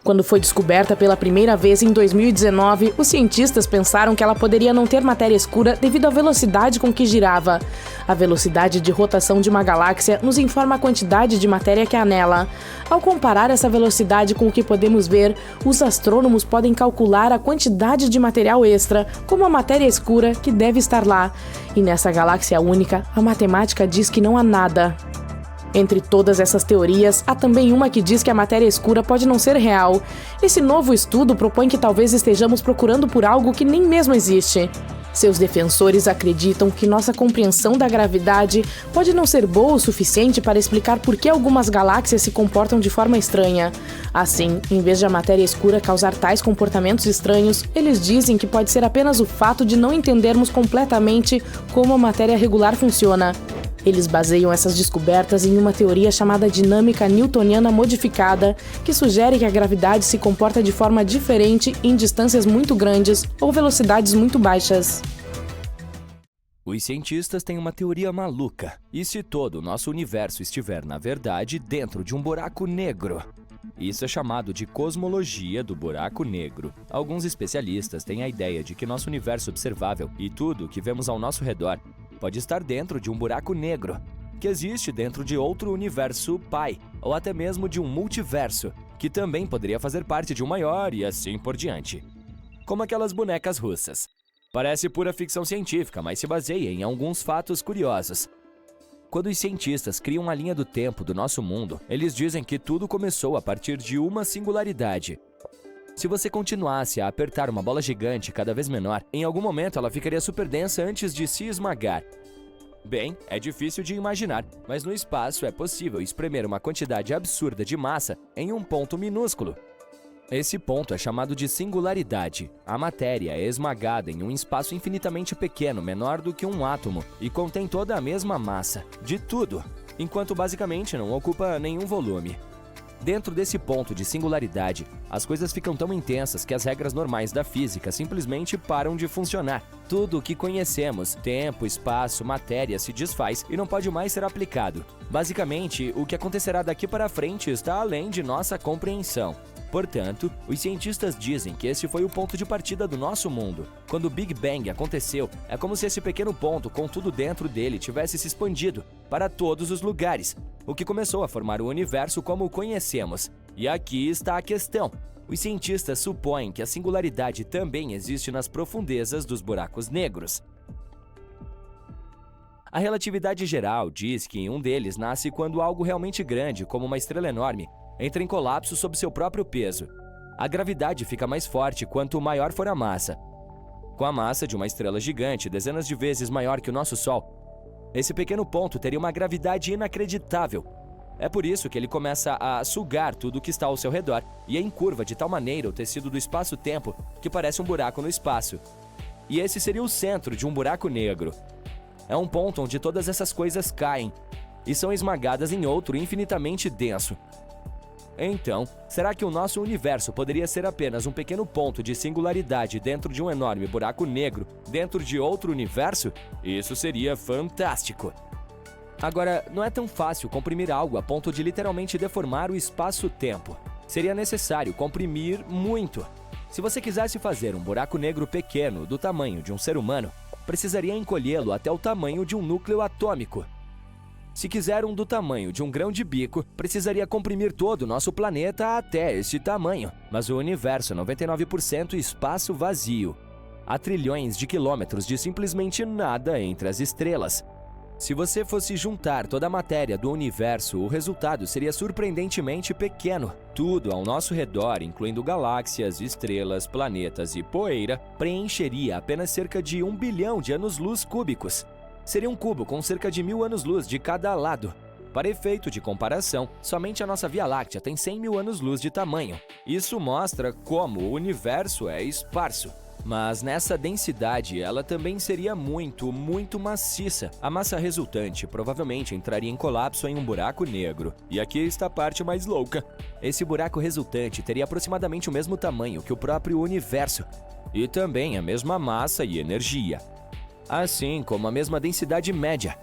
Quando foi descoberta pela primeira vez em 2019, os cientistas pensaram que ela poderia não ter matéria escura devido à velocidade com que girava. A velocidade de rotação de uma galáxia nos informa a quantidade de matéria que há nela. Ao comparar essa velocidade com o que podemos ver, os astrônomos podem calcular a quantidade de material extra, como a matéria escura, que deve estar lá. E nessa galáxia única, a matemática diz que não há nada. Entre todas essas teorias, há também uma que diz que a matéria escura pode não ser real. Esse novo estudo propõe que talvez estejamos procurando por algo que nem mesmo existe. Seus defensores acreditam que nossa compreensão da gravidade pode não ser boa o suficiente para explicar por que algumas galáxias se comportam de forma estranha. Assim, em vez de a matéria escura causar tais comportamentos estranhos, eles dizem que pode ser apenas o fato de não entendermos completamente como a matéria regular funciona. Eles baseiam essas descobertas em uma teoria chamada dinâmica newtoniana modificada, que sugere que a gravidade se comporta de forma diferente em distâncias muito grandes ou velocidades muito baixas.
Os cientistas têm uma teoria maluca. E se todo o nosso universo estiver, na verdade, dentro de um buraco negro? Isso é chamado de cosmologia do buraco negro. Alguns especialistas têm a ideia de que nosso universo observável e tudo o que vemos ao nosso redor pode estar dentro de um buraco negro, que existe dentro de outro universo pai, ou até mesmo de um multiverso, que também poderia fazer parte de um maior e assim por diante. Como aquelas bonecas russas. Parece pura ficção científica, mas se baseia em alguns fatos curiosos. Quando os cientistas criam a linha do tempo do nosso mundo, eles dizem que tudo começou a partir de uma singularidade. Se você continuasse a apertar uma bola gigante cada vez menor, em algum momento ela ficaria super densa antes de se esmagar. Bem, é difícil de imaginar, mas no espaço é possível espremer uma quantidade absurda de massa em um ponto minúsculo. Esse ponto é chamado de singularidade. A matéria é esmagada em um espaço infinitamente pequeno, menor do que um átomo, e contém toda a mesma massa, de tudo, enquanto basicamente não ocupa nenhum volume. Dentro desse ponto de singularidade, as coisas ficam tão intensas que as regras normais da física simplesmente param de funcionar. Tudo o que conhecemos, tempo, espaço, matéria, se desfaz e não pode mais ser aplicado. Basicamente, o que acontecerá daqui para frente está além de nossa compreensão. Portanto, os cientistas dizem que esse foi o ponto de partida do nosso mundo. Quando o Big Bang aconteceu, é como se esse pequeno ponto com tudo dentro dele tivesse se expandido para todos os lugares, o que começou a formar o universo como o conhecemos. E aqui está a questão. Os cientistas supõem que a singularidade também existe nas profundezas dos buracos negros. A relatividade geral diz que um deles nasce quando algo realmente grande, como uma estrela enorme, entra em colapso sob seu próprio peso. A gravidade fica mais forte quanto maior for a massa. Com a massa de uma estrela gigante, dezenas de vezes maior que o nosso Sol, esse pequeno ponto teria uma gravidade inacreditável. É por isso que ele começa a sugar tudo que está ao seu redor e encurva de tal maneira o tecido do espaço-tempo que parece um buraco no espaço. E esse seria o centro de um buraco negro. É um ponto onde todas essas coisas caem e são esmagadas em outro infinitamente denso. Então, será que o nosso universo poderia ser apenas um pequeno ponto de singularidade dentro de um enorme buraco negro dentro de outro universo? Isso seria fantástico! Agora, não é tão fácil comprimir algo a ponto de literalmente deformar o espaço-tempo. Seria necessário comprimir muito. Se você quisesse fazer um buraco negro pequeno do tamanho de um ser humano, precisaria encolhê-lo até o tamanho de um núcleo atômico. Se quiser um do tamanho de um grão de bico, precisaria comprimir todo o nosso planeta até esse tamanho. Mas o universo é 99% espaço vazio. Há trilhões de quilômetros de simplesmente nada entre as estrelas. Se você fosse juntar toda a matéria do universo, o resultado seria surpreendentemente pequeno. Tudo ao nosso redor, incluindo galáxias, estrelas, planetas e poeira, preencheria apenas cerca de 1 bilhão de anos-luz cúbicos. Seria um cubo com cerca de 1000 anos-luz de cada lado. Para efeito de comparação, somente a nossa Via Láctea tem 100 mil anos-luz de tamanho. Isso mostra como o universo é esparso. Mas nessa densidade, ela também seria muito maciça. A massa resultante provavelmente entraria em colapso em um buraco negro. E aqui está a parte mais louca. Esse buraco resultante teria aproximadamente o mesmo tamanho que o próprio universo. E também a mesma massa e energia. Assim como a mesma densidade média.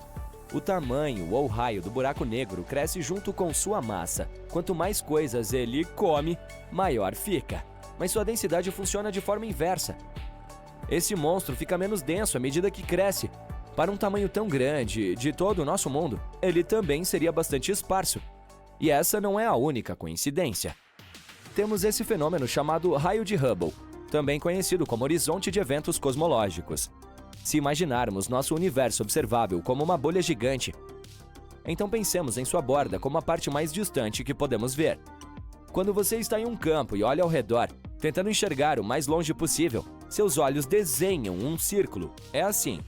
O tamanho ou raio do buraco negro cresce junto com sua massa. Quanto mais coisas ele come, maior fica. Mas sua densidade funciona de forma inversa. Esse monstro fica menos denso à medida que cresce. Para um tamanho tão grande de todo o nosso mundo, ele também seria bastante esparso. E essa não é a única coincidência. Temos esse fenômeno chamado raio de Hubble, também conhecido como horizonte de eventos cosmológicos. Se imaginarmos nosso universo observável como uma bolha gigante, então pensemos em sua borda como a parte mais distante que podemos ver. Quando você está em um campo e olha ao redor, tentando enxergar o mais longe possível, seus olhos desenham um círculo. É assim.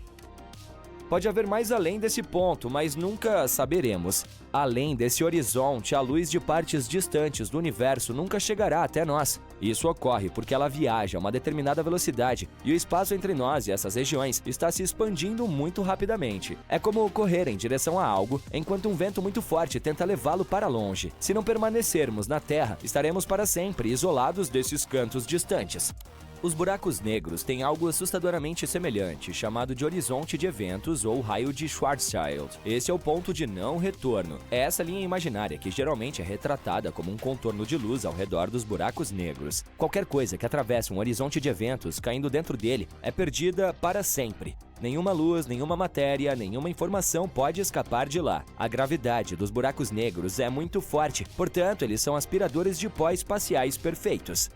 Pode haver mais além desse ponto, mas nunca saberemos. Além desse horizonte, a luz de partes distantes do universo nunca chegará até nós. Isso ocorre porque ela viaja a uma determinada velocidade e o espaço entre nós e essas regiões está se expandindo muito rapidamente. É como correr em direção a algo enquanto um vento muito forte tenta levá-lo para longe. Se não permanecermos na Terra, estaremos para sempre isolados desses cantos distantes. Os buracos negros têm algo assustadoramente semelhante, chamado de horizonte de eventos ou raio de Schwarzschild. Esse é o ponto de não retorno. É essa linha imaginária que geralmente é retratada como um contorno de luz ao redor dos buracos negros. Qualquer coisa que atravesse um horizonte de eventos caindo dentro dele é perdida para sempre. Nenhuma luz, nenhuma matéria, nenhuma informação pode escapar de lá. A gravidade dos buracos negros é muito forte, portanto, eles são aspiradores de pó espaciais perfeitos.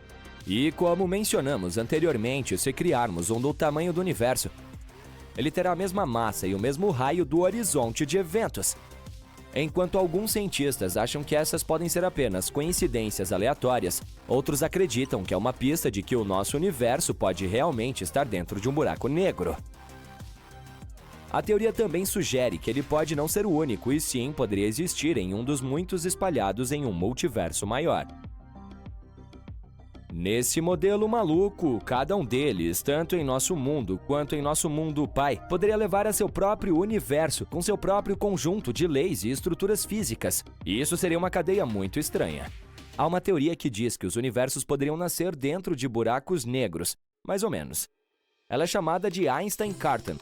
E como mencionamos anteriormente, se criarmos um do tamanho do universo, ele terá a mesma massa e o mesmo raio do horizonte de eventos. Enquanto alguns cientistas acham que essas podem ser apenas coincidências aleatórias, outros acreditam que é uma pista de que o nosso universo pode realmente estar dentro de um buraco negro. A teoria também sugere que ele pode não ser o único e sim poderia existir em um dos muitos espalhados em um multiverso maior. Nesse modelo maluco, cada um deles, tanto em nosso mundo quanto em nosso mundo pai, poderia levar a seu próprio universo, com seu próprio conjunto de leis e estruturas físicas. E isso seria uma cadeia muito estranha. Há uma teoria que diz que os universos poderiam nascer dentro de buracos negros, mais ou menos. Ela é chamada de Einstein-Cartan.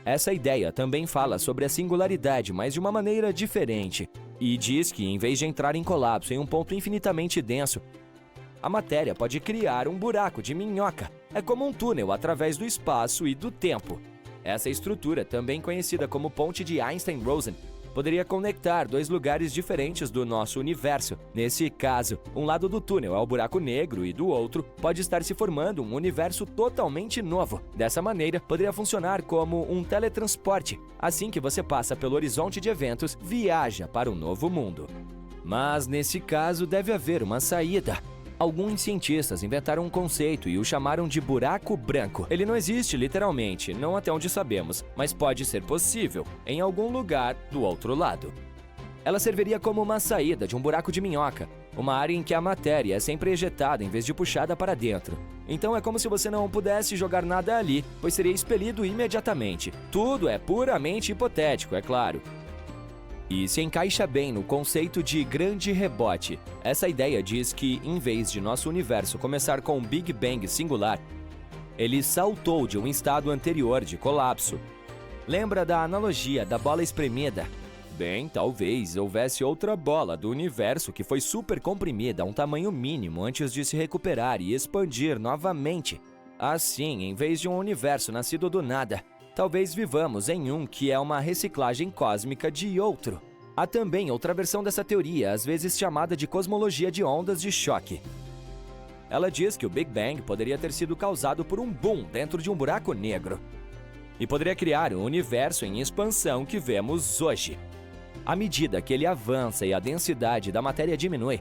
Essa ideia também fala sobre a singularidade, mas de uma maneira diferente, e diz que, em vez de entrar em colapso em um ponto infinitamente denso, a matéria pode criar um buraco de minhoca. É como um túnel através do espaço e do tempo. Essa estrutura, também conhecida como ponte de Einstein-Rosen, poderia conectar dois lugares diferentes do nosso universo. Nesse caso, um lado do túnel é o buraco negro e do outro pode estar se formando um universo totalmente novo. Dessa maneira, poderia funcionar como um teletransporte. Assim que você passa pelo horizonte de eventos, viaja para um novo mundo. Mas nesse caso deve haver uma saída. Alguns cientistas inventaram um conceito e o chamaram de buraco branco. Ele não existe literalmente, não até onde sabemos, mas pode ser possível, em algum lugar do outro lado. Ela serviria como uma saída de um buraco de minhoca, uma área em que a matéria é sempre ejetada em vez de puxada para dentro. Então é como se você não pudesse jogar nada ali, pois seria expelido imediatamente. Tudo é puramente hipotético, é claro. E se encaixa bem no conceito de grande rebote. Essa ideia diz que, em vez de nosso universo começar com um Big Bang singular, ele saltou de um estado anterior de colapso. Lembra da analogia da bola espremida? Bem, talvez houvesse outra bola do universo que foi super comprimida a um tamanho mínimo antes de se recuperar e expandir novamente. Assim, em vez de um universo nascido do nada, talvez vivamos em um que é uma reciclagem cósmica de outro. Há também outra versão dessa teoria, às vezes chamada de cosmologia de ondas de choque. Ela diz que o Big Bang poderia ter sido causado por um boom dentro de um buraco negro e poderia criar um universo em expansão que vemos hoje. À medida que ele avança e a densidade da matéria diminui,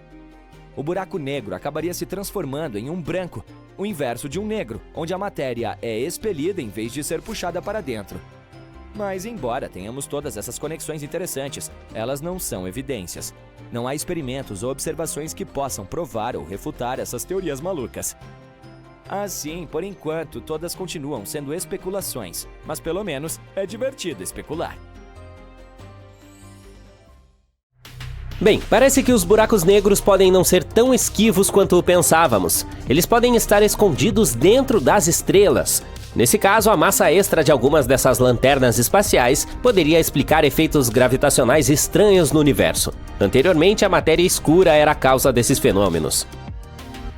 o buraco negro acabaria se transformando em um branco, o inverso de um negro, onde a matéria é expelida em vez de ser puxada para dentro. Mas, embora tenhamos todas essas conexões interessantes, elas não são evidências. Não há experimentos ou observações que possam provar ou refutar essas teorias malucas. Assim, por enquanto, todas continuam sendo especulações, mas pelo menos é divertido especular.
Bem, parece que os buracos negros podem não ser tão esquivos quanto pensávamos. Eles podem estar escondidos dentro das estrelas. Nesse caso, a massa extra de algumas dessas lanternas espaciais poderia explicar efeitos gravitacionais estranhos no universo. Anteriormente, a matéria escura era a causa desses fenômenos.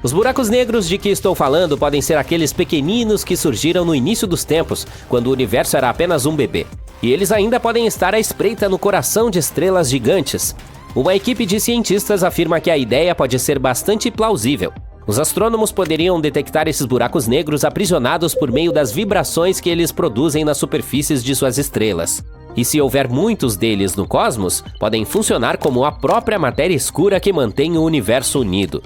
Os buracos negros de que estou falando podem ser aqueles pequeninos que surgiram no início dos tempos, quando o universo era apenas um bebê. E eles ainda podem estar à espreita no coração de estrelas gigantes. Uma equipe de cientistas afirma que a ideia pode ser bastante plausível. Os astrônomos poderiam detectar esses buracos negros aprisionados por meio das vibrações que eles produzem nas superfícies de suas estrelas. E se houver muitos deles no cosmos, podem funcionar como a própria matéria escura que mantém o universo unido.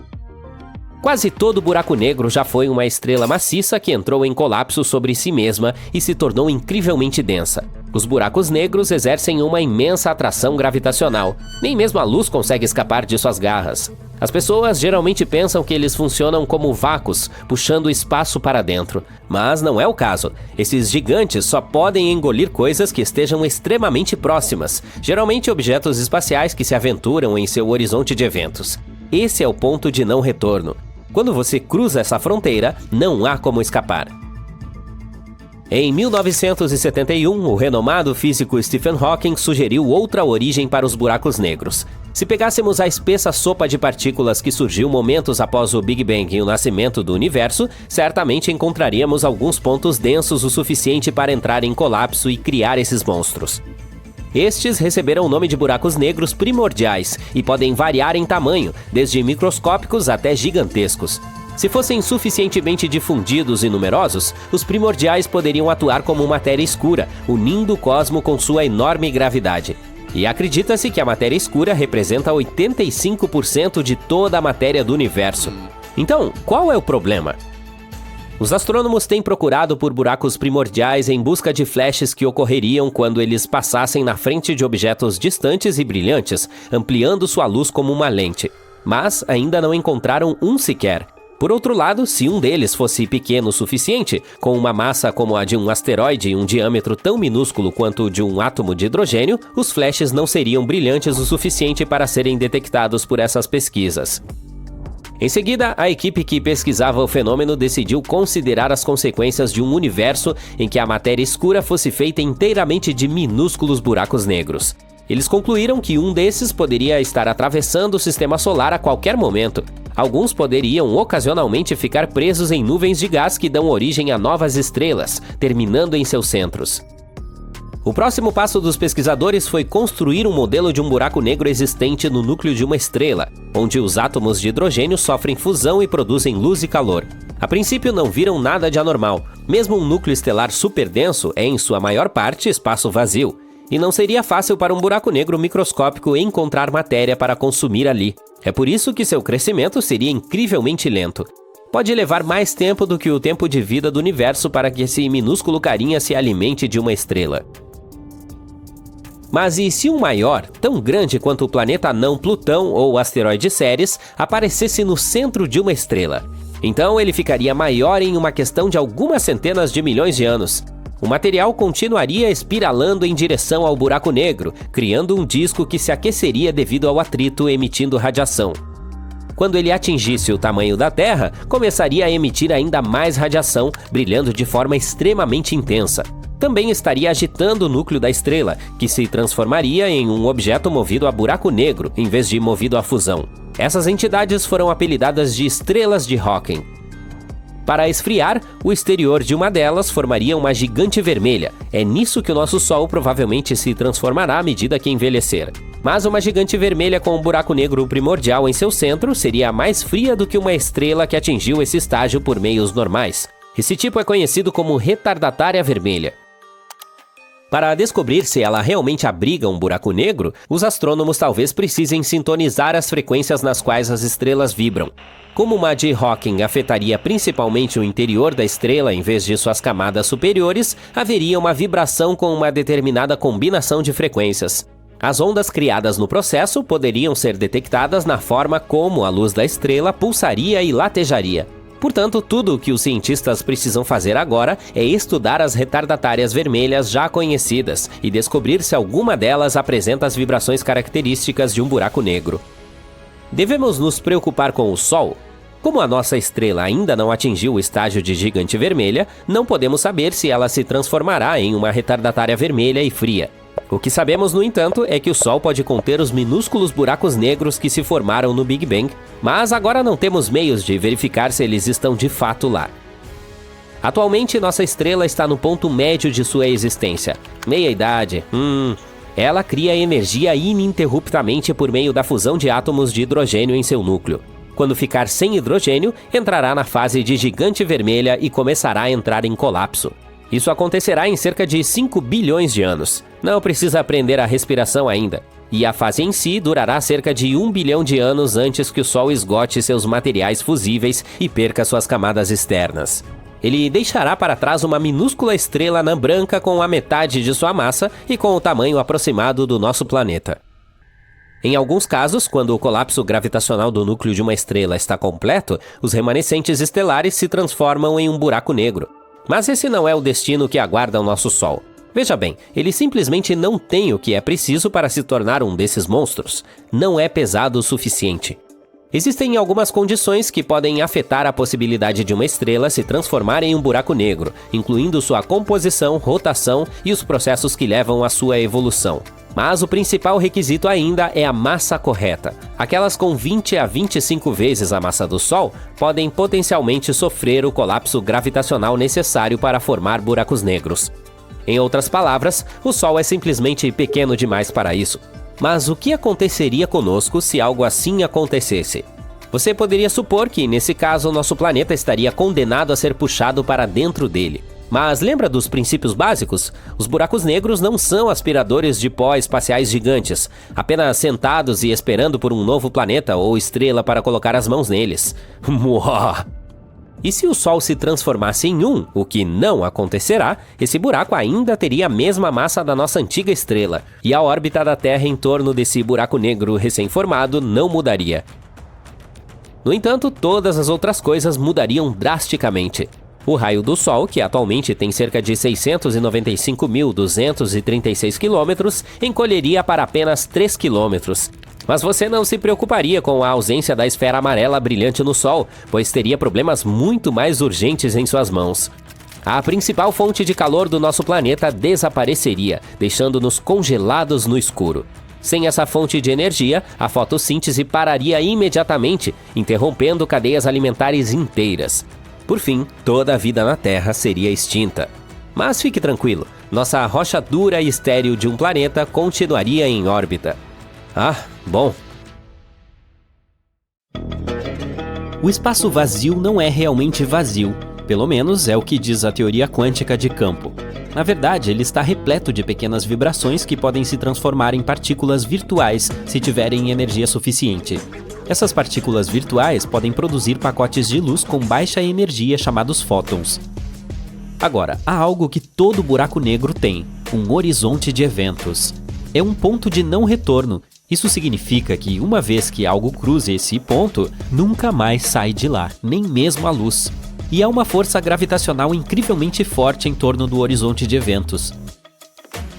Quase todo buraco negro já foi uma estrela maciça que entrou em colapso sobre si mesma e se tornou incrivelmente densa. Os buracos negros exercem uma imensa atração gravitacional. Nem mesmo a luz consegue escapar de suas garras. As pessoas geralmente pensam que eles funcionam como vácuos, puxando o espaço para dentro. Mas não é o caso. Esses gigantes só podem engolir coisas que estejam extremamente próximas, geralmente objetos espaciais que se aventuram em seu horizonte de eventos. Esse é o ponto de não retorno. Quando você cruza essa fronteira, não há como escapar. Em 1971, o renomado físico Stephen Hawking sugeriu outra origem para os buracos negros. Se pegássemos a espessa sopa de partículas que surgiu momentos após o Big Bang e o nascimento do universo, certamente encontraríamos alguns pontos densos o suficiente para entrar em colapso e criar esses monstros. Estes receberam o nome de buracos negros primordiais e podem variar em tamanho, desde microscópicos até gigantescos. Se fossem suficientemente difundidos e numerosos, os primordiais poderiam atuar como matéria escura, unindo o cosmo com sua enorme gravidade. E acredita-se que a matéria escura representa 85% de toda a matéria do universo. Então, qual é o problema? Os astrônomos têm procurado por buracos primordiais em busca de flashes que ocorreriam quando eles passassem na frente de objetos distantes e brilhantes, ampliando sua luz como uma lente. Mas ainda não encontraram um sequer. Por outro lado, se um deles fosse pequeno o suficiente, com uma massa como a de um asteroide e um diâmetro tão minúsculo quanto o de um átomo de hidrogênio, os flashes não seriam brilhantes o suficiente para serem detectados por essas pesquisas. Em seguida, a equipe que pesquisava o fenômeno decidiu considerar as consequências de um universo em que a matéria escura fosse feita inteiramente de minúsculos buracos negros. Eles concluíram que um desses poderia estar atravessando o sistema solar a qualquer momento. Alguns poderiam ocasionalmente ficar presos em nuvens de gás que dão origem a novas estrelas, terminando em seus centros. O próximo passo dos pesquisadores foi construir um modelo de um buraco negro existente no núcleo de uma estrela, onde os átomos de hidrogênio sofrem fusão e produzem luz e calor. A princípio não viram nada de anormal. Mesmo um núcleo estelar superdenso é, em sua maior parte, espaço vazio, e não seria fácil para um buraco negro microscópico encontrar matéria para consumir ali. É por isso que seu crescimento seria incrivelmente lento. Pode levar mais tempo do que o tempo de vida do universo para que esse minúsculo carinha se alimente de uma estrela. Mas e se um maior, tão grande quanto o planeta anão Plutão ou o asteroide Ceres, aparecesse no centro de uma estrela? Então ele ficaria maior em uma questão de algumas centenas de milhões de anos. O material continuaria espiralando em direção ao buraco negro, criando um disco que se aqueceria devido ao atrito, emitindo radiação. Quando ele atingisse o tamanho da Terra, começaria a emitir ainda mais radiação, brilhando de forma extremamente intensa. Também estaria agitando o núcleo da estrela, que se transformaria em um objeto movido a buraco negro, em vez de movido à fusão. Essas entidades foram apelidadas de estrelas de Hawking. Para esfriar, o exterior de uma delas formaria uma gigante vermelha. É nisso que o nosso Sol provavelmente se transformará à medida que envelhecer. Mas uma gigante vermelha com um buraco negro primordial em seu centro seria mais fria do que uma estrela que atingiu esse estágio por meios normais. Esse tipo é conhecido como retardatária vermelha. Para descobrir se ela realmente abriga um buraco negro, os astrônomos talvez precisem sintonizar as frequências nas quais as estrelas vibram. Como uma de Hawking afetaria principalmente o interior da estrela em vez de suas camadas superiores, haveria uma vibração com uma determinada combinação de frequências. As ondas criadas no processo poderiam ser detectadas na forma como a luz da estrela pulsaria e latejaria. Portanto, tudo o que os cientistas precisam fazer agora é estudar as retardatárias vermelhas já conhecidas e descobrir se alguma delas apresenta as vibrações características de um buraco negro. Devemos nos preocupar com o Sol? Como a nossa estrela ainda não atingiu o estágio de gigante vermelha, não podemos saber se ela se transformará em uma retardatária vermelha e fria. O que sabemos, no entanto, é que o Sol pode conter os minúsculos buracos negros que se formaram no Big Bang, mas agora não temos meios de verificar se eles estão de fato lá. Atualmente, nossa estrela está no ponto médio de sua existência. Meia-idade. Ela cria energia ininterruptamente por meio da fusão de átomos de hidrogênio em seu núcleo. Quando ficar sem hidrogênio, entrará na fase de gigante vermelha e começará a entrar em colapso. Isso acontecerá em cerca de 5 bilhões de anos. Não precisa aprender a respiração ainda. E a fase em si durará cerca de 1 bilhão de anos antes que o Sol esgote seus materiais fusíveis e perca suas camadas externas. Ele deixará para trás uma minúscula estrela anã branca com a metade de sua massa e com o tamanho aproximado do nosso planeta. Em alguns casos, quando o colapso gravitacional do núcleo de uma estrela está completo, os remanescentes estelares se transformam em um buraco negro. Mas esse não é o destino que aguarda o nosso Sol. Veja bem, ele simplesmente não tem o que é preciso para se tornar um desses monstros. Não é pesado o suficiente. Existem algumas condições que podem afetar a possibilidade de uma estrela se transformar em um buraco negro, incluindo sua composição, rotação e os processos que levam à sua evolução. Mas o principal requisito ainda é a massa correta. Aquelas com 20 a 25 vezes a massa do Sol podem potencialmente sofrer o colapso gravitacional necessário para formar buracos negros. Em outras palavras, o Sol é simplesmente pequeno demais para isso. Mas o que aconteceria conosco se algo assim acontecesse? Você poderia supor que, nesse caso, nosso planeta estaria condenado a ser puxado para dentro dele. Mas lembra dos princípios básicos? Os buracos negros não são aspiradores de pó espaciais gigantes, apenas sentados e esperando por um novo planeta ou estrela para colocar as mãos neles. E se o Sol se transformasse em um, o que não acontecerá, esse buraco ainda teria a mesma massa da nossa antiga estrela, e a órbita da Terra em torno desse buraco negro recém-formado não mudaria. No entanto, todas as outras coisas mudariam drasticamente. O raio do Sol, que atualmente tem cerca de 695.236 km, encolheria para apenas 3 km. Mas você não se preocuparia com a ausência da esfera amarela brilhante no Sol, pois teria problemas muito mais urgentes em suas mãos. A principal fonte de calor do nosso planeta desapareceria, deixando-nos congelados no escuro. Sem essa fonte de energia, a fotossíntese pararia imediatamente, interrompendo cadeias alimentares inteiras. Por fim, toda a vida na Terra seria extinta. Mas fique tranquilo, nossa rocha dura e estéril de um planeta continuaria em órbita. Bom. O espaço vazio não é realmente vazio, pelo menos é o que diz a teoria quântica de campo. Na verdade, ele está repleto de pequenas vibrações que podem se transformar em partículas virtuais se tiverem energia suficiente. Essas partículas virtuais podem produzir pacotes de luz com baixa energia chamados fótons. Agora, há algo que todo buraco negro tem: um horizonte de eventos. É um ponto de não retorno. Isso significa que, uma vez que algo cruze esse ponto, nunca mais sai de lá, nem mesmo a luz. E há uma força gravitacional incrivelmente forte em torno do horizonte de eventos.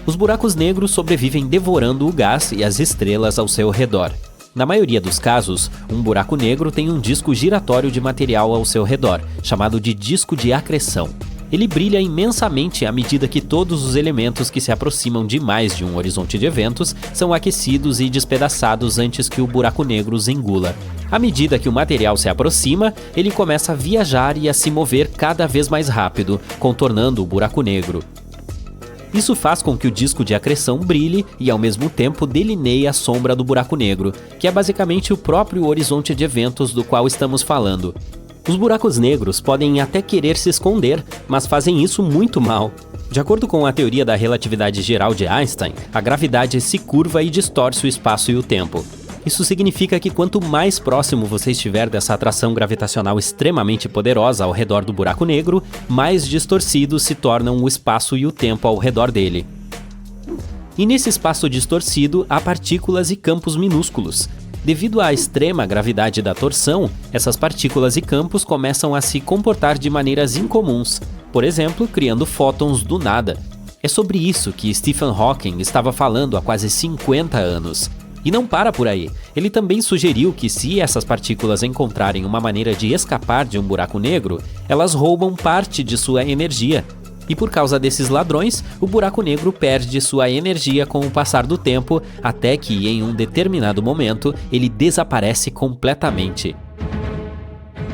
Os buracos negros sobrevivem devorando o gás e as estrelas ao seu redor. Na maioria dos casos, um buraco negro tem um disco giratório de material ao seu redor, chamado de disco de acreção. Ele brilha imensamente à medida que todos os elementos que se aproximam demais de um horizonte de eventos são aquecidos e despedaçados antes que o buraco negro os engula. À medida que o material se aproxima, ele começa a viajar e a se mover cada vez mais rápido, contornando o buraco negro. Isso faz com que o disco de acreção brilhe e, ao mesmo tempo, delineie a sombra do buraco negro, que é basicamente o próprio horizonte de eventos do qual estamos falando. Os buracos negros podem até querer se esconder, mas fazem isso muito mal. De acordo com a teoria da relatividade geral de Einstein, a gravidade se curva e distorce o espaço e o tempo. Isso significa que quanto mais próximo você estiver dessa atração gravitacional extremamente poderosa ao redor do buraco negro, mais distorcidos se tornam o espaço e o tempo ao redor dele. E nesse espaço distorcido há partículas e campos minúsculos. Devido à extrema gravidade da torção, essas partículas e campos começam a se comportar de maneiras incomuns, por exemplo, criando fótons do nada. É sobre isso que Stephen Hawking estava falando há quase 50 anos. E não para por aí. Ele também sugeriu que se essas partículas encontrarem uma maneira de escapar de um buraco negro, elas roubam parte de sua energia. E por causa desses ladrões, o buraco negro perde sua energia com o passar do tempo, até que em um determinado momento ele desaparece completamente.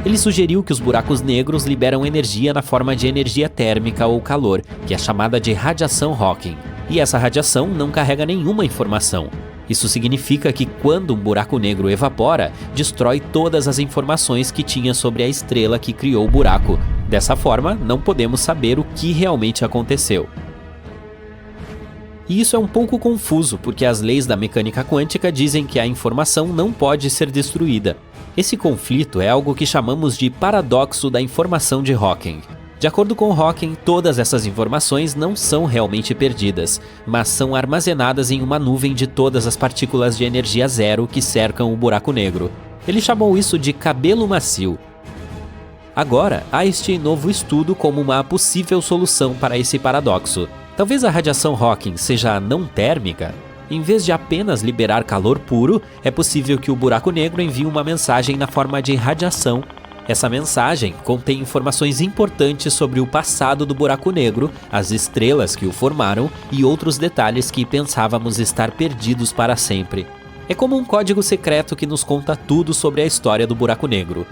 Ele sugeriu que os buracos negros liberam energia na forma de energia térmica ou calor, que é chamada de radiação Hawking. E essa radiação não carrega nenhuma informação. Isso significa que quando um buraco negro evapora, destrói todas as informações que tinha sobre a estrela que criou o buraco. Dessa forma, não podemos saber o que realmente aconteceu. E isso é um pouco confuso, porque as leis da mecânica quântica dizem que a informação não pode ser destruída. Esse conflito é algo que chamamos de paradoxo da informação de Hawking. De acordo com Hawking, todas essas informações não são realmente perdidas, mas são armazenadas em uma nuvem de todas as partículas de energia zero que cercam o buraco negro. Ele chamou isso de cabelo macio. Agora, há este novo estudo como uma possível solução para esse paradoxo. Talvez a radiação Hawking seja não térmica? Em vez de apenas liberar calor puro, é possível que o buraco negro envie uma mensagem na forma de radiação. Essa mensagem contém informações importantes sobre o passado do buraco negro, as estrelas que o formaram e outros detalhes que pensávamos estar perdidos para sempre. É como um código secreto que nos conta tudo sobre a história do buraco negro.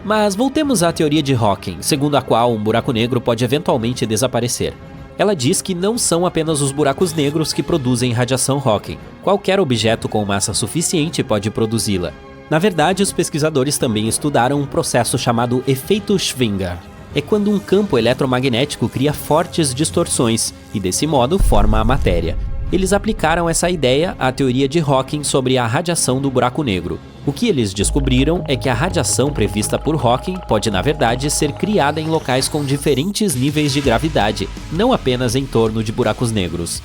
Mas voltemos à teoria de Hawking, segundo a qual um buraco negro pode eventualmente desaparecer. Ela diz que não são apenas os buracos negros que produzem radiação Hawking. Qualquer objeto com massa suficiente pode produzi-la. Na verdade, os pesquisadores também estudaram um processo chamado efeito Schwinger. É quando um campo eletromagnético cria fortes distorções e, desse modo, forma a matéria. Eles aplicaram essa ideia à teoria de Hawking sobre a radiação do buraco negro. O que eles descobriram é que a radiação prevista por Hawking pode, na verdade, ser criada em locais com diferentes níveis de gravidade, não apenas em torno de buracos negros.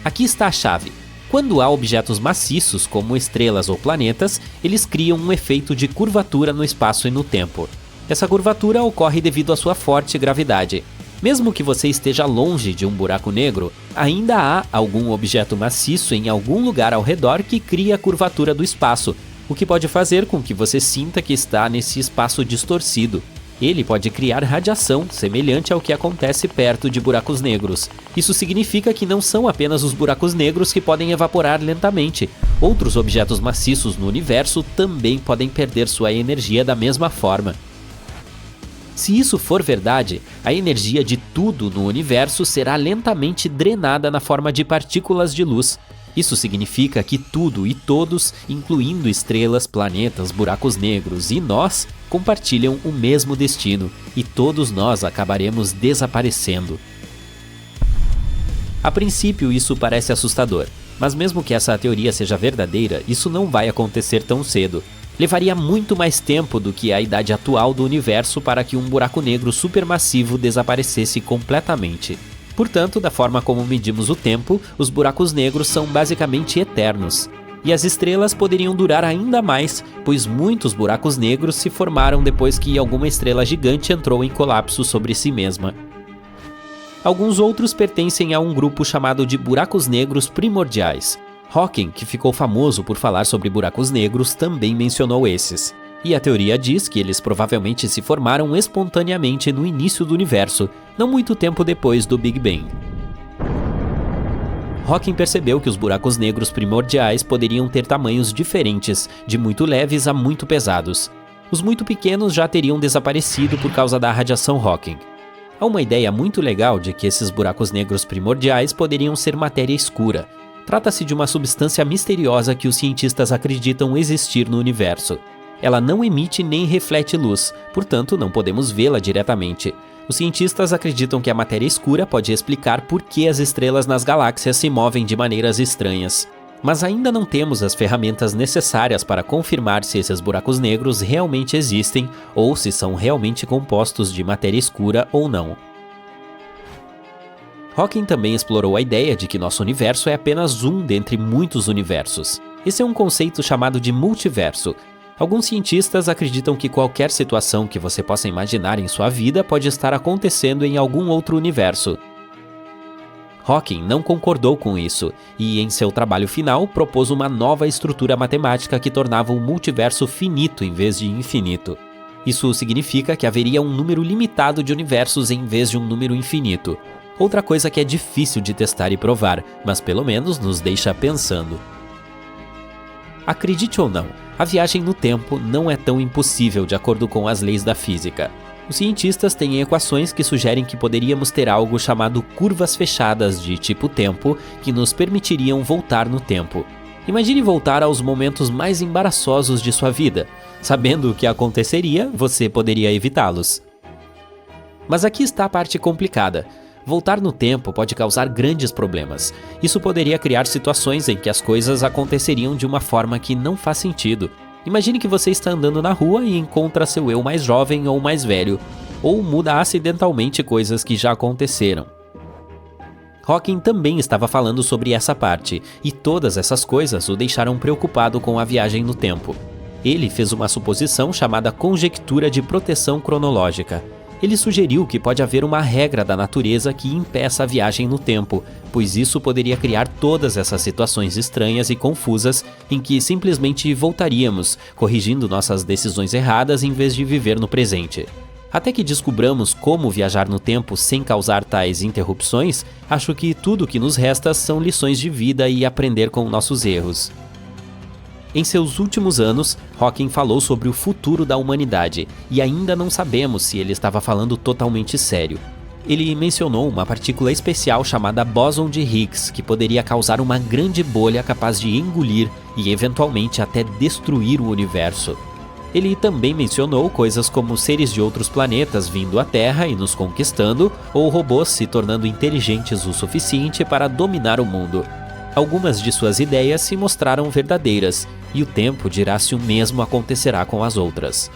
Aqui está a chave. Quando há objetos maciços, como estrelas ou planetas, eles criam um efeito de curvatura no espaço e no tempo. Essa curvatura ocorre devido à sua forte gravidade. Mesmo que você esteja longe de um buraco negro, ainda há algum objeto maciço em algum lugar ao redor que cria a curvatura do espaço, o que pode fazer com que você sinta que está nesse espaço distorcido. Ele pode criar radiação, semelhante ao que acontece perto de buracos negros. Isso significa que não são apenas os buracos negros que podem evaporar lentamente. Outros objetos maciços no universo também podem perder sua energia da mesma forma. Se isso for verdade, a energia de tudo no universo será lentamente drenada na forma de partículas de luz. Isso significa que tudo e todos, incluindo estrelas, planetas, buracos negros e nós, compartilham o mesmo destino, e todos nós acabaremos desaparecendo. A princípio, isso parece assustador, mas mesmo que essa teoria seja verdadeira, isso não vai acontecer tão cedo. Levaria muito mais tempo do que a idade atual do universo para que um buraco negro supermassivo desaparecesse completamente. Portanto, da forma como medimos o tempo, os buracos negros são basicamente eternos. E as estrelas poderiam durar ainda mais, pois muitos buracos negros se formaram depois que alguma estrela gigante entrou em colapso sobre si mesma. Alguns outros pertencem a um grupo chamado de buracos negros primordiais. Hawking, que ficou famoso por falar sobre buracos negros, também mencionou esses. E a teoria diz que eles provavelmente se formaram espontaneamente no início do universo, não muito tempo depois do Big Bang. Hawking percebeu que os buracos negros primordiais poderiam ter tamanhos diferentes, de muito leves a muito pesados. Os muito pequenos já teriam desaparecido por causa da radiação Hawking. Há uma ideia muito legal de que esses buracos negros primordiais poderiam ser matéria escura. Trata-se de uma substância misteriosa que os cientistas acreditam existir no universo. Ela não emite nem reflete luz, portanto não podemos vê-la diretamente. Os cientistas acreditam que a matéria escura pode explicar por que as estrelas nas galáxias se movem de maneiras estranhas. Mas ainda não temos as ferramentas necessárias para confirmar se esses buracos negros realmente existem ou se são realmente compostos de matéria escura ou não. Hawking também explorou a ideia de que nosso universo é apenas um dentre muitos universos. Esse é um conceito chamado de multiverso. Alguns cientistas acreditam que qualquer situação que você possa imaginar em sua vida pode estar acontecendo em algum outro universo. Hawking não concordou com isso e, em seu trabalho final, propôs uma nova estrutura matemática que tornava o multiverso finito em vez de infinito. Isso significa que haveria um número limitado de universos em vez de um número infinito. Outra coisa que é difícil de testar e provar, mas pelo menos nos deixa pensando. Acredite ou não, a viagem no tempo não é tão impossível de acordo com as leis da física. Os cientistas têm equações que sugerem que poderíamos ter algo chamado curvas fechadas de tipo tempo que nos permitiriam voltar no tempo. Imagine voltar aos momentos mais embaraçosos de sua vida. Sabendo o que aconteceria, você poderia evitá-los. Mas aqui está a parte complicada. Voltar no tempo pode causar grandes problemas. Isso poderia criar situações em que as coisas aconteceriam de uma forma que não faz sentido. Imagine que você está andando na rua e encontra seu eu mais jovem ou mais velho, ou muda acidentalmente coisas que já aconteceram. Hawking também estava falando sobre essa parte, e todas essas coisas o deixaram preocupado com a viagem no tempo. Ele fez uma suposição chamada conjectura de proteção cronológica. Ele sugeriu que pode haver uma regra da natureza que impeça a viagem no tempo, pois isso poderia criar todas essas situações estranhas e confusas em que simplesmente voltaríamos, corrigindo nossas decisões erradas em vez de viver no presente. Até que descubramos como viajar no tempo sem causar tais interrupções, acho que tudo o que nos resta são lições de vida e aprender com nossos erros. Em seus últimos anos, Hawking falou sobre o futuro da humanidade, e ainda não sabemos se ele estava falando totalmente sério. Ele mencionou uma partícula especial chamada bóson de Higgs, que poderia causar uma grande bolha capaz de engolir e eventualmente até destruir o universo. Ele também mencionou coisas como seres de outros planetas vindo à Terra e nos conquistando, ou robôs se tornando inteligentes o suficiente para dominar o mundo. Algumas de suas ideias se mostraram verdadeiras, e o tempo dirá se o mesmo acontecerá com as outras.